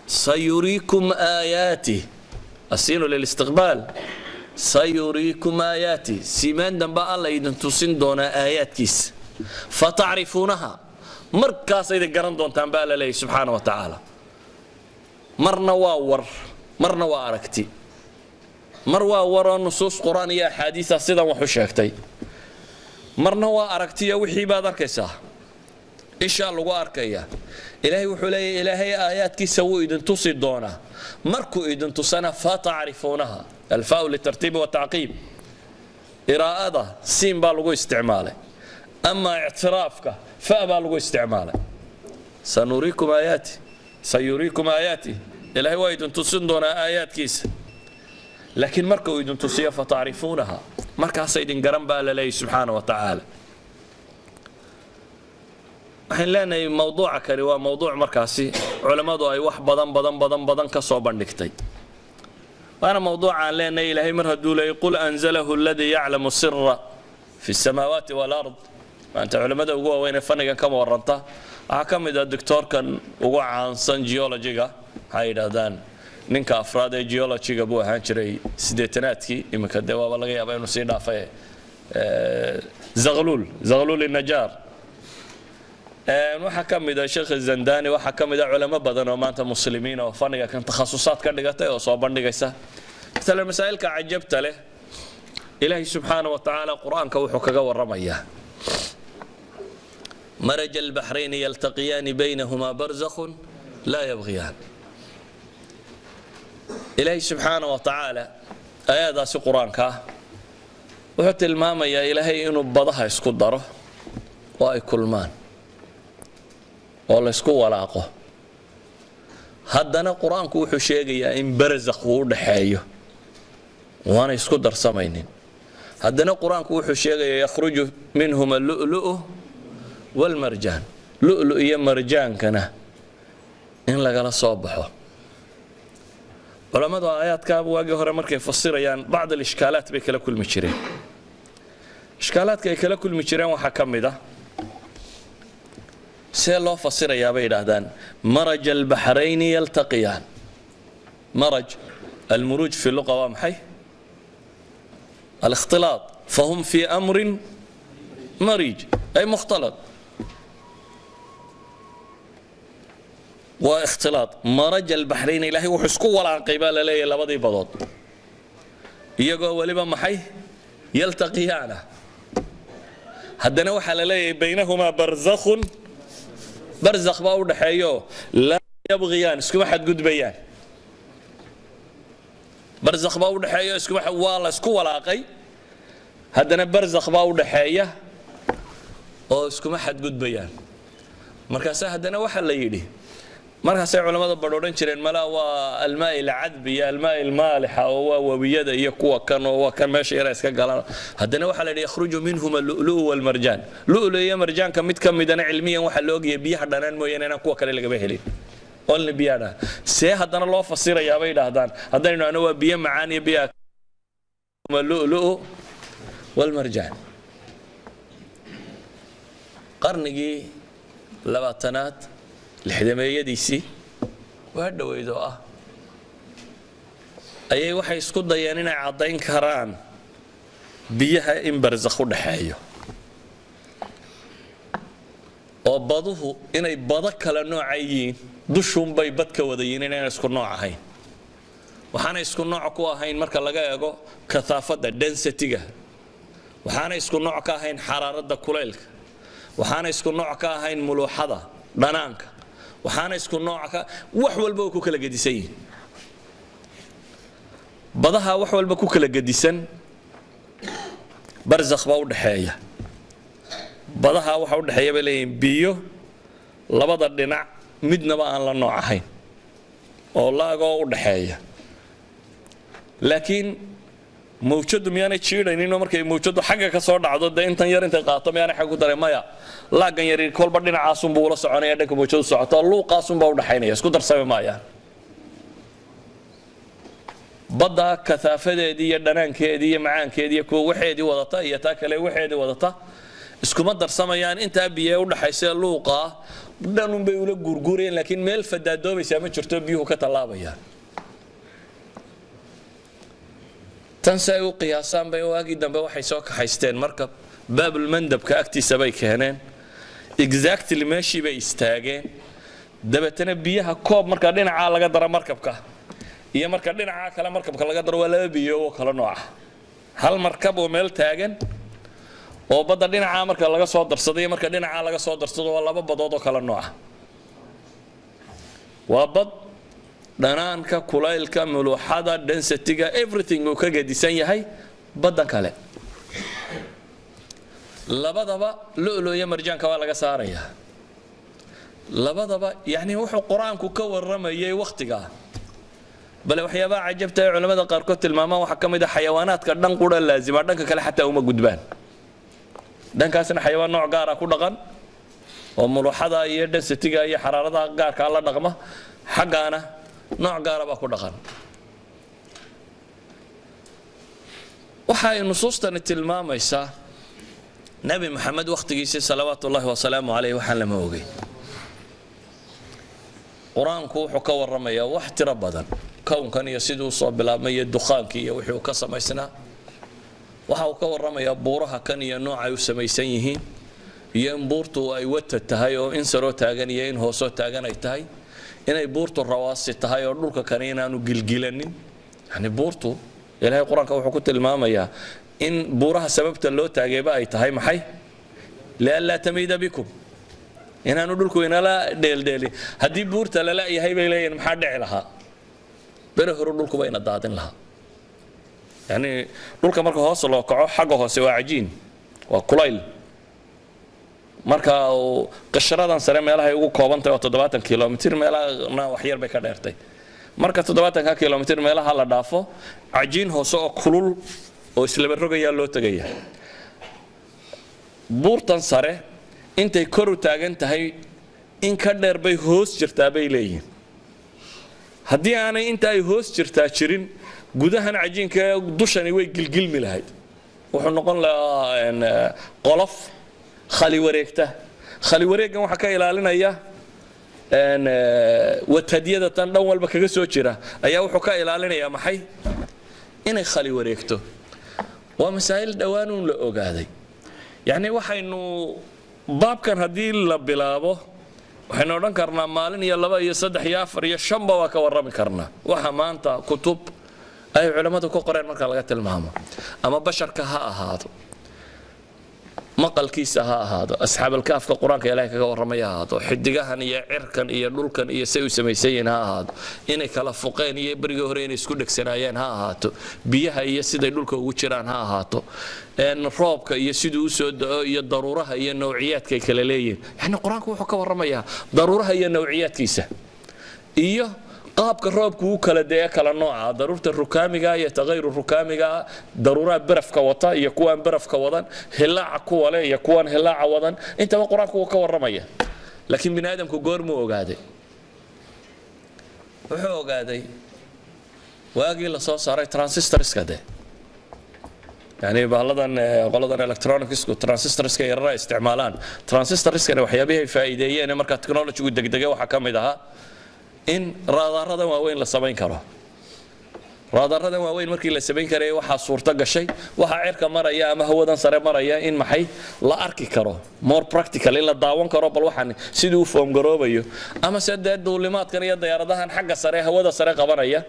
سيريكم آياته السين للاستقبال سيريكم آياته سيمان دنباء الله إذن تصين دون آيات كيس فتعرفونها markaas ay garan doontaan baa la leeyahay subhanahu wa ta'ala marna waa war marna waa aragti mar waa war nusuus quraaniya xadiisa sidan wax u sheegtay marna waa aragti wixii baad arkaysaa isha lagu arkaya ilaahay wuxuu leeyahay ilaahay aayaadkiisa wuu idin tusi doona markuu idin tusana fa ta'rifunaha alfaa litartiib wa ta'qib iraada siin baa lagu isticmaalay ama i'tiraafka فأبا لغو استعماله سنريكم آياتي سيريكم آياتي إلهي وايدن تصندون آيات كيس لكن مركا وايدن تصيا فتعرفونها مركا سيدن قرنبا لله سبحانه وتعالى الحين لنا موضوع كريوا موضوع مركاسي علماء أي واحد بدن كصوبان نكتي وأنا موضوع عن لنا إلهي مرهدو يقول أنزله الذي يعلم السر في السماوات والأرض أنت علماء ugu weyn fanigan ka warranta waxa kamid ah doctorkan ugu caansan geology-ga waxay yiraahdaan ninka afraad ee geology-ga buu ahaan jiray 80aadkii imika dawaaba laga yaabaa inuu sii dhaafay Zaghlul النجار waxa kamid ah Sheikh Zandani waxa kamid ah culamo badan oo maanta muslimiin oo faniga kan takhasusaad ka dhigatay oo soo bandhigaysa isla masaa'ilka ajabta leh Ilaahi subhanahu wa ta'ala quraanka wuxuu kaga warramayaa مرج البحرين يلتقيان بينهما برزخ لا يبغيان إلهي سبحانه وتعالى آيات في القرآن وحتى الماما يا إلهي إنه بضها يسكو داره وأي كلمان والله يسكو ولاقه هدنا قرآن كوحو شيغي يا إن برزخ ودحايو وانا يسكو در سمينين هدنا قرآن كوحو شيغي يخرج منهما اللؤلؤ والمرجان لؤلؤ يا مرجان كنا إن لقى صبحه علماء آيات كاب واجه هرا مركي فسريان بعض الإشكالات بكلا كل مشرين إشكالات كلا كل مشرين وحكم ده سير الله فسر يا بيد هذان مرج البحرين يلتقيان مرج المروج في اللغة وامحي الاختلاط فهم في أمر مريج أي مختلط واختلاط مرج البحرين إلهي وحسكو ولا قبال لي لبضي بضوط يقول ولبا محي يلتقيانا هدنا وحل لي بينهما برزخ barzakh baa u dhaxeeyo la yabghiyaan iskuma xadgudbayaan barzakh baa u dhaxeeyo iskuma waa la isku walaaqay haddana barzakh baa u dhaxeeya oo iskuma xadgudbayaan markaas haddana waxa la yidhi markaasay culimada badhoodhan jireen malaa waa almaa alcadb iyo almaa almaalixa oo waa wabiyada iyo kuwa kan oo waa kan meesha yara iska galaan haddana waxa la yidhi yakhruju minhuma lu'lu'u walmarjaan lu'lu iyo marjaanka mid ka midana cilmiyan waxa la ogyahay biyaha dhanaan mooyaane inaan kuwa kale lagaba helin only biyaha see haddana loo fasirayaa bay yidhaahdaan haddaynu dhahno waa biyo macaan iyo biyaha lu'lu'u walmarjaan qarnigii labaatanaad lixdameeyadiisii waa dhaweyd oo ah ayay waxay isku dayeen inay caddayn karaan biyaha in barzakh u dhaxeeyo oo baduhu inay bado kala nooca yihiin dushuunbay bad ka wada yihiin inayna isku nooc ahayn waxaana isku nooc ku ahayn marka laga eego kahaafadda density-ga waxaana isku nooc ka ahayn xaraaradda kulaylka waxaana isku nooc ka ahayn muluuxada dhanaanka waxaana isku nooc ka wax walba ku kala gedisan yihiin badaha wax walba ku kala gedisan barzakh baa u dhaxeeya badaha waxa u dhaxeeya bay leeyihiin biyo labada dhinac midnaba aan la nooc ahayn oo laagoo u dhaxeeya laakiin mawjadu miyaanay jiidhayninoo markay mawjadu xagga ka soo dhacdo dee intan yar intay qaato miyaanay xag ku daray maya laagan yari kolba dhinacaasunbuu ula soconaya dhanka mawjadu socoto luuqaasunbaa u dhaxaynaya isku darsami maayaan badda kasaafadeedii iyo dhanaankeedii iyo macaankeedii iyo kuwa waxeedii wadata iyo taa kale waxeedii wadata iskuma darsamayaan intaa biyo u dhaxaysa luuqaa dhanunbay ula guurguurayeen laakiin meel fadaadoobaysaa ma jirto biyuhu ka tallaabayaan tan say u qiyaasaan bay waagii dambe waxay soo kaxaysteen markab baabulmandabka agtiisa bay keeneen exactly meeshii bay istaageen dabeetana biyaha koob marka dhinacaa laga daro markabka iyo marka dhinacaa kale markabka laga daro waa laba biyo oo kala nooc ah hal markab oo meel taagan oo badda dhinacaa marka laga soo darsado iyo marka dhinacaa laga soo darsado waa laba badood oo kala nooc ah waa bad dhanaanka kulaylka muluuxada density-ga everything uu ka gedisan yahay baddan kale labadaba lu'lu iyo marjaanka waa laga saarayaa labadaba yani wuxuu qur-aanku ka warramayay wakhtigaa bale waxyaabaha cajabta ee culimmada qaarkood tilmaamaan waxaa ka mid ah xayawaanaadka dhan qura laazima dhanka kale xataa uma gudbaan dhankaasna xayawaan nooc gaara ku dhaqan oo muluuxada iyo density-ga iyo xaraarada gaarkaa la dhaqma xaggaana nooc gaara baa ku dhaqan waxa ay nusuustani tilmaamaysaa nabi maxamed wakhtigiisii salawaatu ullaahi wasalaamu calayh waxaan lama ogey qur-aanku wuxuu ka warramayaa wax tiro badan kownkan iyo siduu soo bilaabmay iyo dukhaankii iyo wixii uu ka samaysnaa waxa uu ka warramayaa buuraha kan iyo noocay u samaysan yihiin iyo in buurtu ay wata tahay oo in saroo taagan iyo in hoosoo taagan ay tahay inay buurtu rawaasi tahay oo dhulka kale inaanu gilgilanin yani buurtu ilaahay qur-aanka wuxuu ku tilmaamayaa in buuraha sababta loo taageeba ay tahay maxay lianlaa tamiida bikum inaanu dhulku inala dheeldheelin haddii buurta lala yahay bay leeyihin maxaa dhici lahaa bere hore dhulkuba ina daadin lahaa yani dhulka marka hoos loo kaco xagga hoose waa cajiin waa kulayl marka qashradan sare meelaha ay ugu koobantahay oo 70 kilomitir meelaha wax yar bay ka dheertay marka 70 kilomitir meelaha la dhaafo cajiin hoose oo kulul oo islaba rogaya loo tagaya buurtan sare intay kor u taagan tahay in ka dheer bay hoos jirtaa bay leeyihiin haddii aanay inta ay hoos jirtaa jirin gudahan cajiinka dushani way gilgilmi lahayd wuxuu noqon lahaa qolof khali wareegta khali wareegan waxa ka ilaalinaya watadiyada tan dhan walba kaga soo jira ayaa wuxuu ka ilaalinaya maxay inay khali wareegto waa masaa'il dhawaanuun la ogaaday yani waxaynu baabkan haddii la bilaabo waxaynu odhan karnaa maalin iyo 2 iyo 3 iyo 4 iyo 5 ba waa ka warrami karnaa waxa maanta kutub ay culimmadu ku qoreen marka laga tilmaamo ama basharka ha ahaado maqalkiisa ha ahaado asxaabalkaafka qur-aanka ilaahay kaga warramaya ha ahaado xidigahan iyo cirkan iyo dhulkan iyo say u samaysayiin ha ahaado inay kala fuqeen iyo berigii hore inay isku dhegsanaayeen ha ahaato biyaha iyo siday dhulka ugu jiraan ha ahaato roobka iyo siduu u soo da'o iyo daruuraha iyo nawciyaadkay kala leeyihiin yani qur-aanku wuxuu ka warramayaa daruuraha iyo nawciyaadkiisa iyo qaabka roobku u kala dee kala nooca daruurta rukaamiga iyo tagayru rukaamiga daruuraha barafka wata iyo kuwan barafka wadan hilaaca kuwa leh iyo kuwan hilaaca wadan intaba quraanku uu ka waramaya laakiin bini aadamku goormu ogaaday wuxuu ogaaday waagii la soo saaray transistorska de yani bahladan qoladan electronicsku transistorska yarara isticmaalaan transistorskana waxyaabaha faa'iideeyeen marka technology-gu degdega waxa kamid aha in raadaradan waaweyn la samayn karo raadaradan waaweyn markii la samayn karay waxa suurta gashay waxa cirka maraya ama hawadan sare maraya in maxay la arki karo more practical in la daawan karo bal waxan sidii u foom garoobayo ama saddeed duulimaadkan iyo diyaaradahan xagga sare hawada sare qabanaya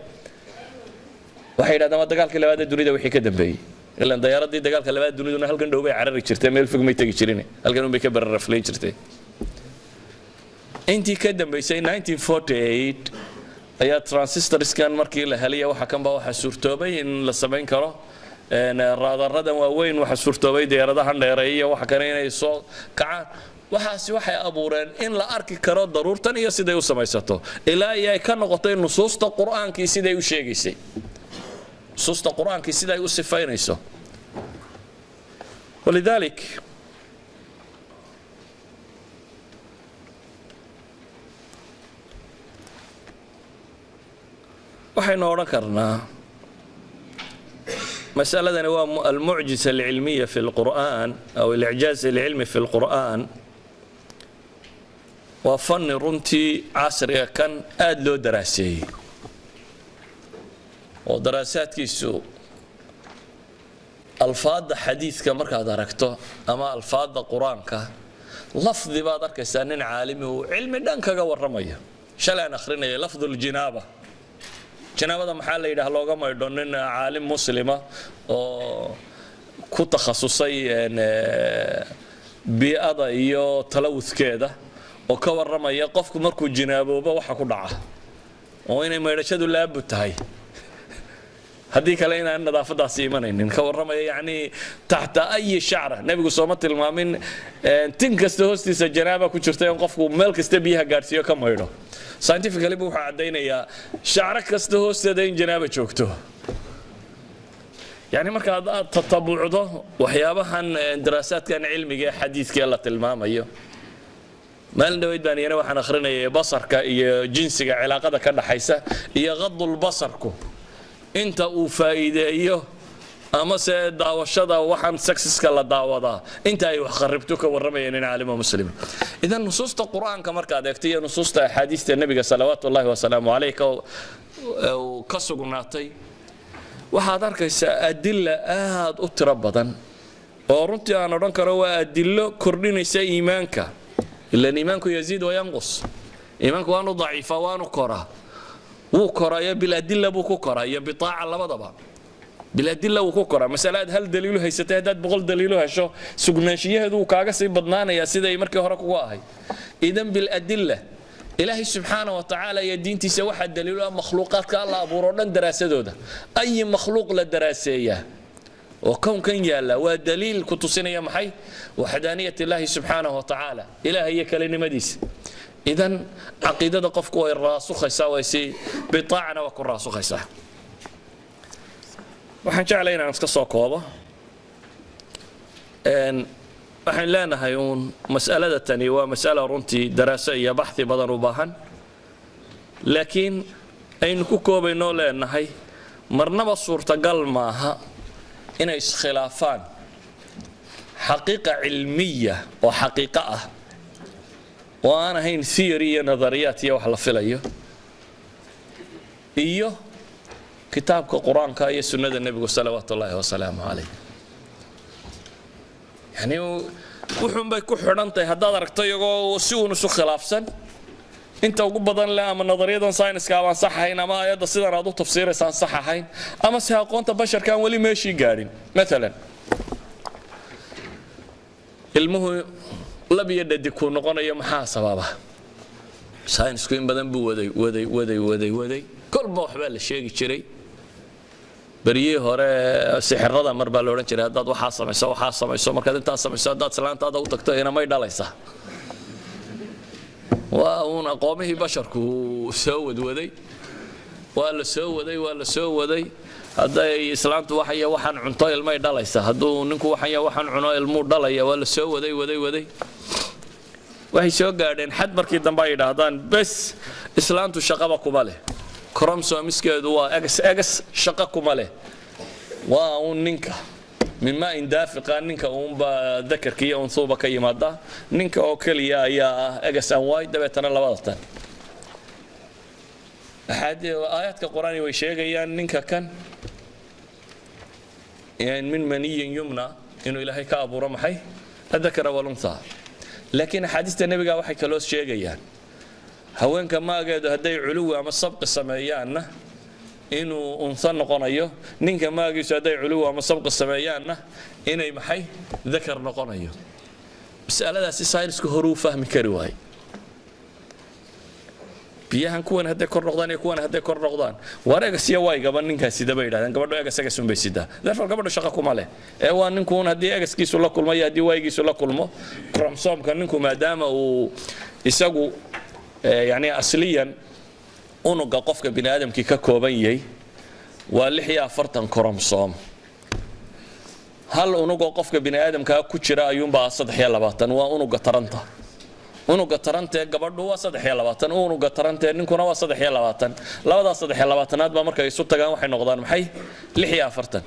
waxay yiraahdaan dagaalkii labaad ee dunida wixii ka dambeeyay ilaa diyaaradii dagaalka labaad duniduna halkan dhow bay carari jirtay meel fog may tagi jirin halkan bay ka bararafleen jirtay intii ka dambeysay 1948 ayaa transistorskan markii la helay waxa kan baa waxa suurtoobay in la sameyn karo raadaradan waaweyn waxa suurtoobay diyaaradahan dheereeya waxa kale inay soo kacaan waxaasi waxay abuureen in la arki karo daruurtan iyo siday u samaysato ilaa ay ka noqotay nusuusta quraankii siday u sheegaysay nusuusta quraankii siday u sifaynayso ولذلك waxaynu oran karnaa mas'aladani waa al-mu'jiza al-ilmiyya fi al-Qur'an aw al-i'jaz al-ilmi fi al-Qur'an waa fan runtii casriga kan aad loo daraaseeyay oo daraasaadkiisu alfaada xadiiska markaad aragto ama alfaada quraanka lafdi baad arkaysaa nin caalimi oo cilmi dhan kaga warramaya shalaan akhrinaya lafdul jinaaba janaabada maxaa la yiraahdaa looga maydho nin caalim muslima oo ku takhasusay bi'ada iyo talawuskeeda oo ka warramaya qofku markuu jinaaboobo waxa ku dhaca oo inay maydhashadu laab tahay haddii kale inaan nadaafadaas iimanaynin ka warramaya yani taxta ay shacra nabigu soo ma tilmaamin tin kasta hoostiisa janaaba ku jirta in qofku meel kasta biyaha gaarsiyo ka maydho scientifically buu caddeynaya shacra kasta hoosteeda in janaaba joogto yani marka aad tatabuucdo waxyaabahan daraasaadkan cilmiga xadiiska la tilmaamayo maalin dhaweyd baan yana waxaan akhrinayay basarka iyo jinsiga cilaaqada ka dhaxaysa iyo qadul basarku inta uu faa'iideeyo ama se daawashada waxaan sexiska la daawadaa inta ay wax qaribto ka warramayeen in caalimo muslim idan nusuusta quraanka marka aad eegtay nusuusta xadiista nabiga sallallahu alayhi wa sallam alayka ka sugnaatay waxaad arkaysaa adilla aad u tiro badan oo runtii aan oran karo waa adillo kordhinaysa iimaanka illa iimaanku yaziid wa yanqus iimaanku waa daciifa waanu koraa wuu koraya bil adilla buu ku koraya bitaaca labadaba بالأدلة وكوكرة مسألة هل دليله هيستاه داد بقول دليله هشوا سجناشيه ذو كاجس يبضنانا يا سيدي مركي هرك واهي إذن بالأدلة إلهي سبحانه وتعالى يدين تسوى حد دليله مخلوقات كالله أبو رودن دراسة ده أي مخلوق للدراسية وكون كان يلا ودليل كتوسين يا محي وحدانية الله سبحانه وتعالى إلهي كلمة مديس إذن عقيدة قفكو الراسخ يساوي سي بطاعنا وكل راسخ يساه waxaan jeclahay inaan iska soo koobo waxaan leenahay mas'alada tani waa mas'ala runtii daraaso iyo baxthi badan u baahan laakiin aynu ku koobayno leenahay marnaba suurtagal maaha inay iskhilaafaan xaqiiqa cilmiya oo xaqiiqa ah oo aan ahayn theory iyo nadariyaat iyo wax la filayo iyo كتابك القرآن كاي سنة النبي صلوات الله وسلامه عليه يعني وحن بيكون حرنتي هذا دركتي يقول سوون سو خلافسن انت وقبضا لا من نظريه ساينس كان صح هنا ما يد سيده رادو تفسير سان صح هين اما سيقونت بشر كان ولي ماشي قارين مثلا ilmuhu lab iyo dhadig ku noqonayo maxaa sababa saynisku in badan buu waday kolba waxba la sheegi jiray bariyii hore sixirada mar baa la oran jiray haddaad waxaa samayso markaad intaas samayso haddaad salaantaada u tagto inamay dhalaysaa waa uun aqoomihii basharku soo wadwaday waa la soo waday hadday islaantu waxaan cunto ilmay dhalaysaa hadduu ninku waxaan cuno ilmuu dhalaya waa la soo waday waxay soo gaadheen xad markii dambe ay yidhaahdaan bes islaantu shaqaba kuma leh chromosomiskeedu waa egas shaqo kuma leh waa uun ninka mima indaafiqa ninka uunba dakarka iyo unsuuba ka yimaada ninka oo keliya ayaa ah egas aan waay dabeetana labada tan aayaadka qur-aani way sheegayaan ninka kan min maniyin yumna inuu ilaahay ka abuuro maxay adakara walunha laakiin axaadiista nebiga waxay kaloo sheegayaan haweenka maageedu hadday culuwi ama sabqi sameeyaanna inuu unsa noqonayo ninka maagiisu hadday culuwi ama sabqi sameeyaanna inay maxay dakar noqonayo mas'aladaasi saynisku horuu fahmi kari waay biyahan kuwan hadday kor noqdaan iyo kuwan hadday kor noqdaan war egas iyo way gaban ninkaasi daba yidhahdaan gabadho egas un bay sidaa therefore gabadho shaqo kuma leh ee waa ninkuun haddii egaskiisu la kulmo iyo haddii waygiisu la kulmo kromsoomka ninku maadaama uu isagu yani asliyan unuga qofka bini aadamkii ka kooban yahay waa 46 kromsoom hal unugoo qofka bini aadamka ku jira ayuunbaa 23 waa unuga taranta unuga tarantee gabadhu waa 23 unuga tarantee ninkuna waa 23 labadaas 23aad baa markay isu tagaan waxay noqdaan maxay 46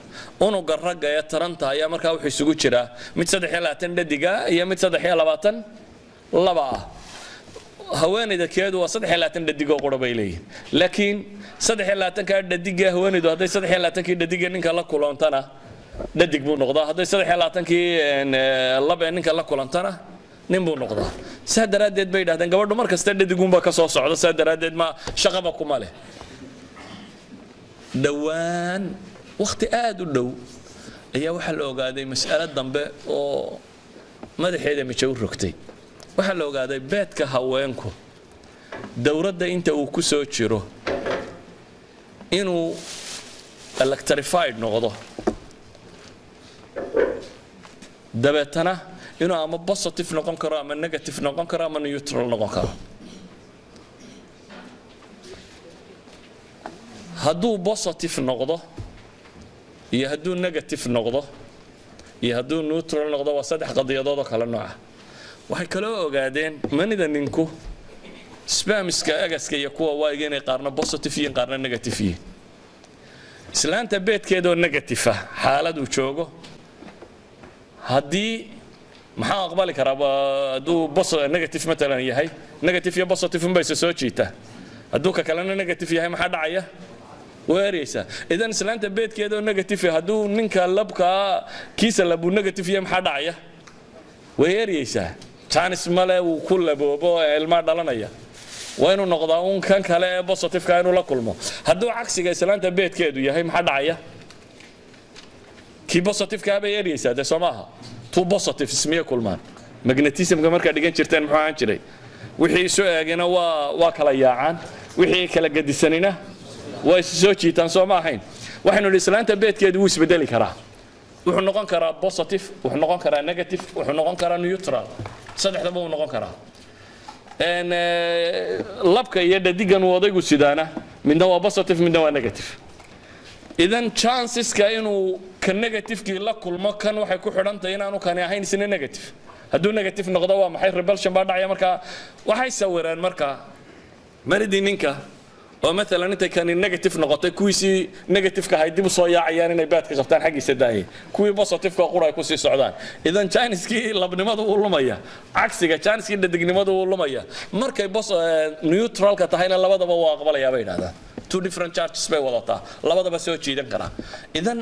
unuga ragga ee taranta ayaa markaa wuxuu isugu jiraa mid 23 dhadiga iyo mid 23 laba ah haweenayda keedu waa 23 dhadig oo qura bay leeyihiin laakiin 23 ka dhadiga haweenaydu hadday 23 kii dhadiga ninka la kulantana dhadig buu noqdaa hadday 23 kii laba ninka la kulantana nin buu noqdaa saa daraadeed bay yidhahdeen gabadhu mar kasta dhadiguunba ka soo socda saa daraadeed ma shaqaba kuma leh dhowaan waqti aad u dhow ayaa waxaa la ogaaday mas'alo dambe oo madaxeeda mijo u rogtay waxaa la ogaaday beedka haweenku dowladda inta uu ku soo jiro inuu electrified noqdo dabeetana inuu ama positive noqon karo ama negative noqon karo ama neutral noqon karo hadduu positive noqdo iyo hadduu negative noqdo iyo hadduu neutral noqdo waa saddex qadiyadood oo kala nooca waxay kaloo ogaadeen manida ninku spamiska agaska iyo kuwa waayiga inay qaarna positive yihiin qaarna negative yihiin islaanta beedkeedoo negative ah xaaladuu joogo haddii maxaa aqbali karaa hadduu negative matalan yahay negative iyo positive unbay soo jiitaa hadduu ka kalena negative yahay maxaa dhacaya weeraysa idan islaanta beedkeedoo negative hadduu ninka labkaa kiisa labuu negative yahay maxaa dhacaya weeraysaa chance male uu ku laboobo ilma dhalanaya waa inuu noqdaa uun kan kale ee positive-ka inuu la kulmo hadduu cagsiga islaanta beedkeedu yahay maxaa dhacaya kii positive-ka bay yeeraysaa de soo maaha two positive ismiye kulmaan magnetismka markaa dhigan jirteen muxuu ahaan jiray wixii isu eegina waa kala yaacaan wixii kala gadisanina waa isu soo jiitaan soo ma ahayn waxaynu idhi islaanta beedkeedu wuu isbedeli karaa wuxuu noqon karaa positive wuxuu noqon karaa negative wuxuu noqon karaa neutral saddexdaba wuu noqon karaa labka iyo dhadigan uu odaygu sidaana midna waa positive midna waa negative idan chanceska inuu ka negative-kii la kulmo kan waxay ku xidhantahay inaanu kani ahayn isna negative hadduu negative noqdo waa maxay rebellion baa dhacaya markaa waxay sawireen markaa maridii ninka oo maalan intay kani negative noqotay kuwiisii negative-ka ahay dib u soo yaacayaan inay baadka qabtaan xaggiisa daayay kuwii positive-ka qura ay ku sii socdaan idan chaneskii labnimadu uu lumaya cagsiga chaneskii dhadignimadu uu lumaya markay neutralka tahayna labadaba waa aqbalayaa bay yidhahdaan two different charges bay wadataa labadaba soo jiidan karaa idan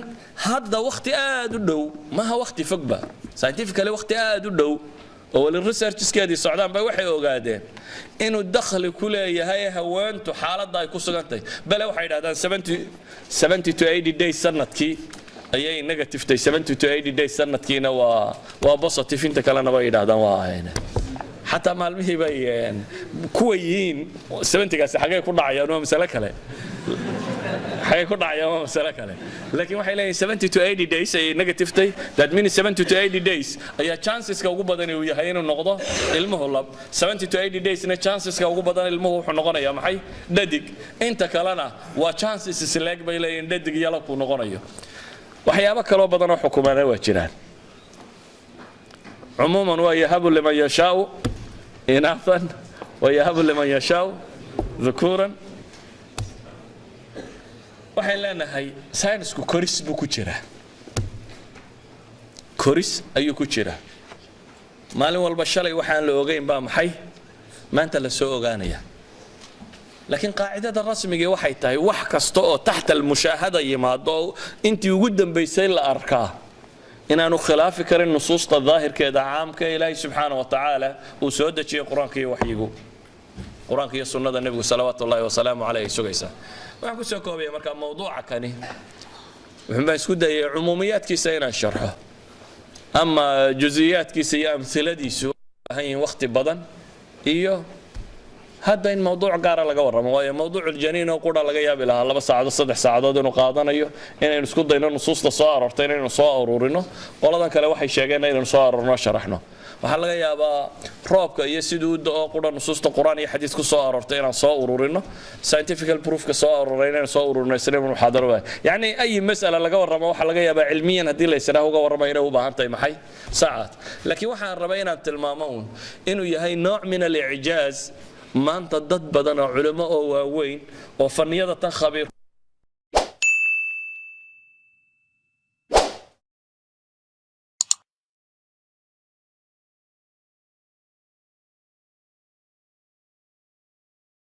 hadda waqti aad u dhow maaha waqti fogba scientifically waqti aad u dhow oo wali researcheskeedii socdaan bay waxay ogaadeen inuu dakhli ku leeyahay haweentu xaaladda ay ku sugantahay bale waxay yidhahdaan 70 to 80 days sanadkii ayay negative 70 to 80 days sanadkiina waa positive inta kalena way yiraahdaan waa ahayna حتى maalmihii bay kuwa yihiin 70gaas xagee ku dhacayaan waa mas'ala kale xagee ku dhacayaan waa mas'ala kale laakiin waxay leeyihiin 70 to 80 days ay negative tay that means 70 to 80 days ayaa chanceska ugu badan uu yahay inuu noqdo ilmuhu lab 70 to 80 days na chanceska ugu badan ilmuhu wuxuu noqonayaa maxay dhadig inta kalena waa chances isleeg bay leeyihiin dhadig iyo lab ku noqonayo waxyaabo kale oo badan oo xukuumada waa jiraan عموما ويهب لمن يشاء إناثا ويهب لمن يشاء ذكورا waxay leenahay saynisku koris buu ku jiraa koris ayuu ku jiraa maalin walba shalay waxaan la ogeyn baa maxay maanta la soo ogaanaya laakiin qaacidada rasmiga waxay tahay wax kasta oo taxta al-mushahada yimaado intii ugu dambeysay la arkaa inaanu khilaafi karin nusuusta daahirkeeda caamka ilaahay subxaanahu wa tacaala uu soo dejiyay quraanka iyo waxyigu quraanka iyo sunnada nabiga salawaatullaahi wa salaamu calayhi sugaysa waxaan ku soo koobaya marka mawduuca kani wuxuu isku dayay cumuumiyaadkiisa inaan sharxo ama juziyaadkiisa iyo amthiladiisu ahayn waqti badan iyo hadda in mawduuc gaar ah laga warramo waayo mawduucul janiin oo qura laga yaabi lahaa 2 saacadood 3 saacadood inuu qaadanayo inaynu isku dayno nusuusta soo aroortay inaynu soo ururino qoladan kale waxay sheegeen inaynu soo ururino sharaxno waxa laga yaabaa roobka iyo sidoo oo qura nusuusta quraan iyo xadiis ku soo aroortay inaan soo ururino scientific proof ka soo ururayna soo ururino isla muxaadaro yani ay mas'ala laga warramo waxa laga yaabaa cilmiyan hadii la israa uga warramo inay u baahan tahay maxay saacad laakiin waxaan rabaa inaan tilmaamo inuu yahay nooc min al-i'jaaz maanta dad badan oo culimo oo waaweyn oo faniyada tan khabiir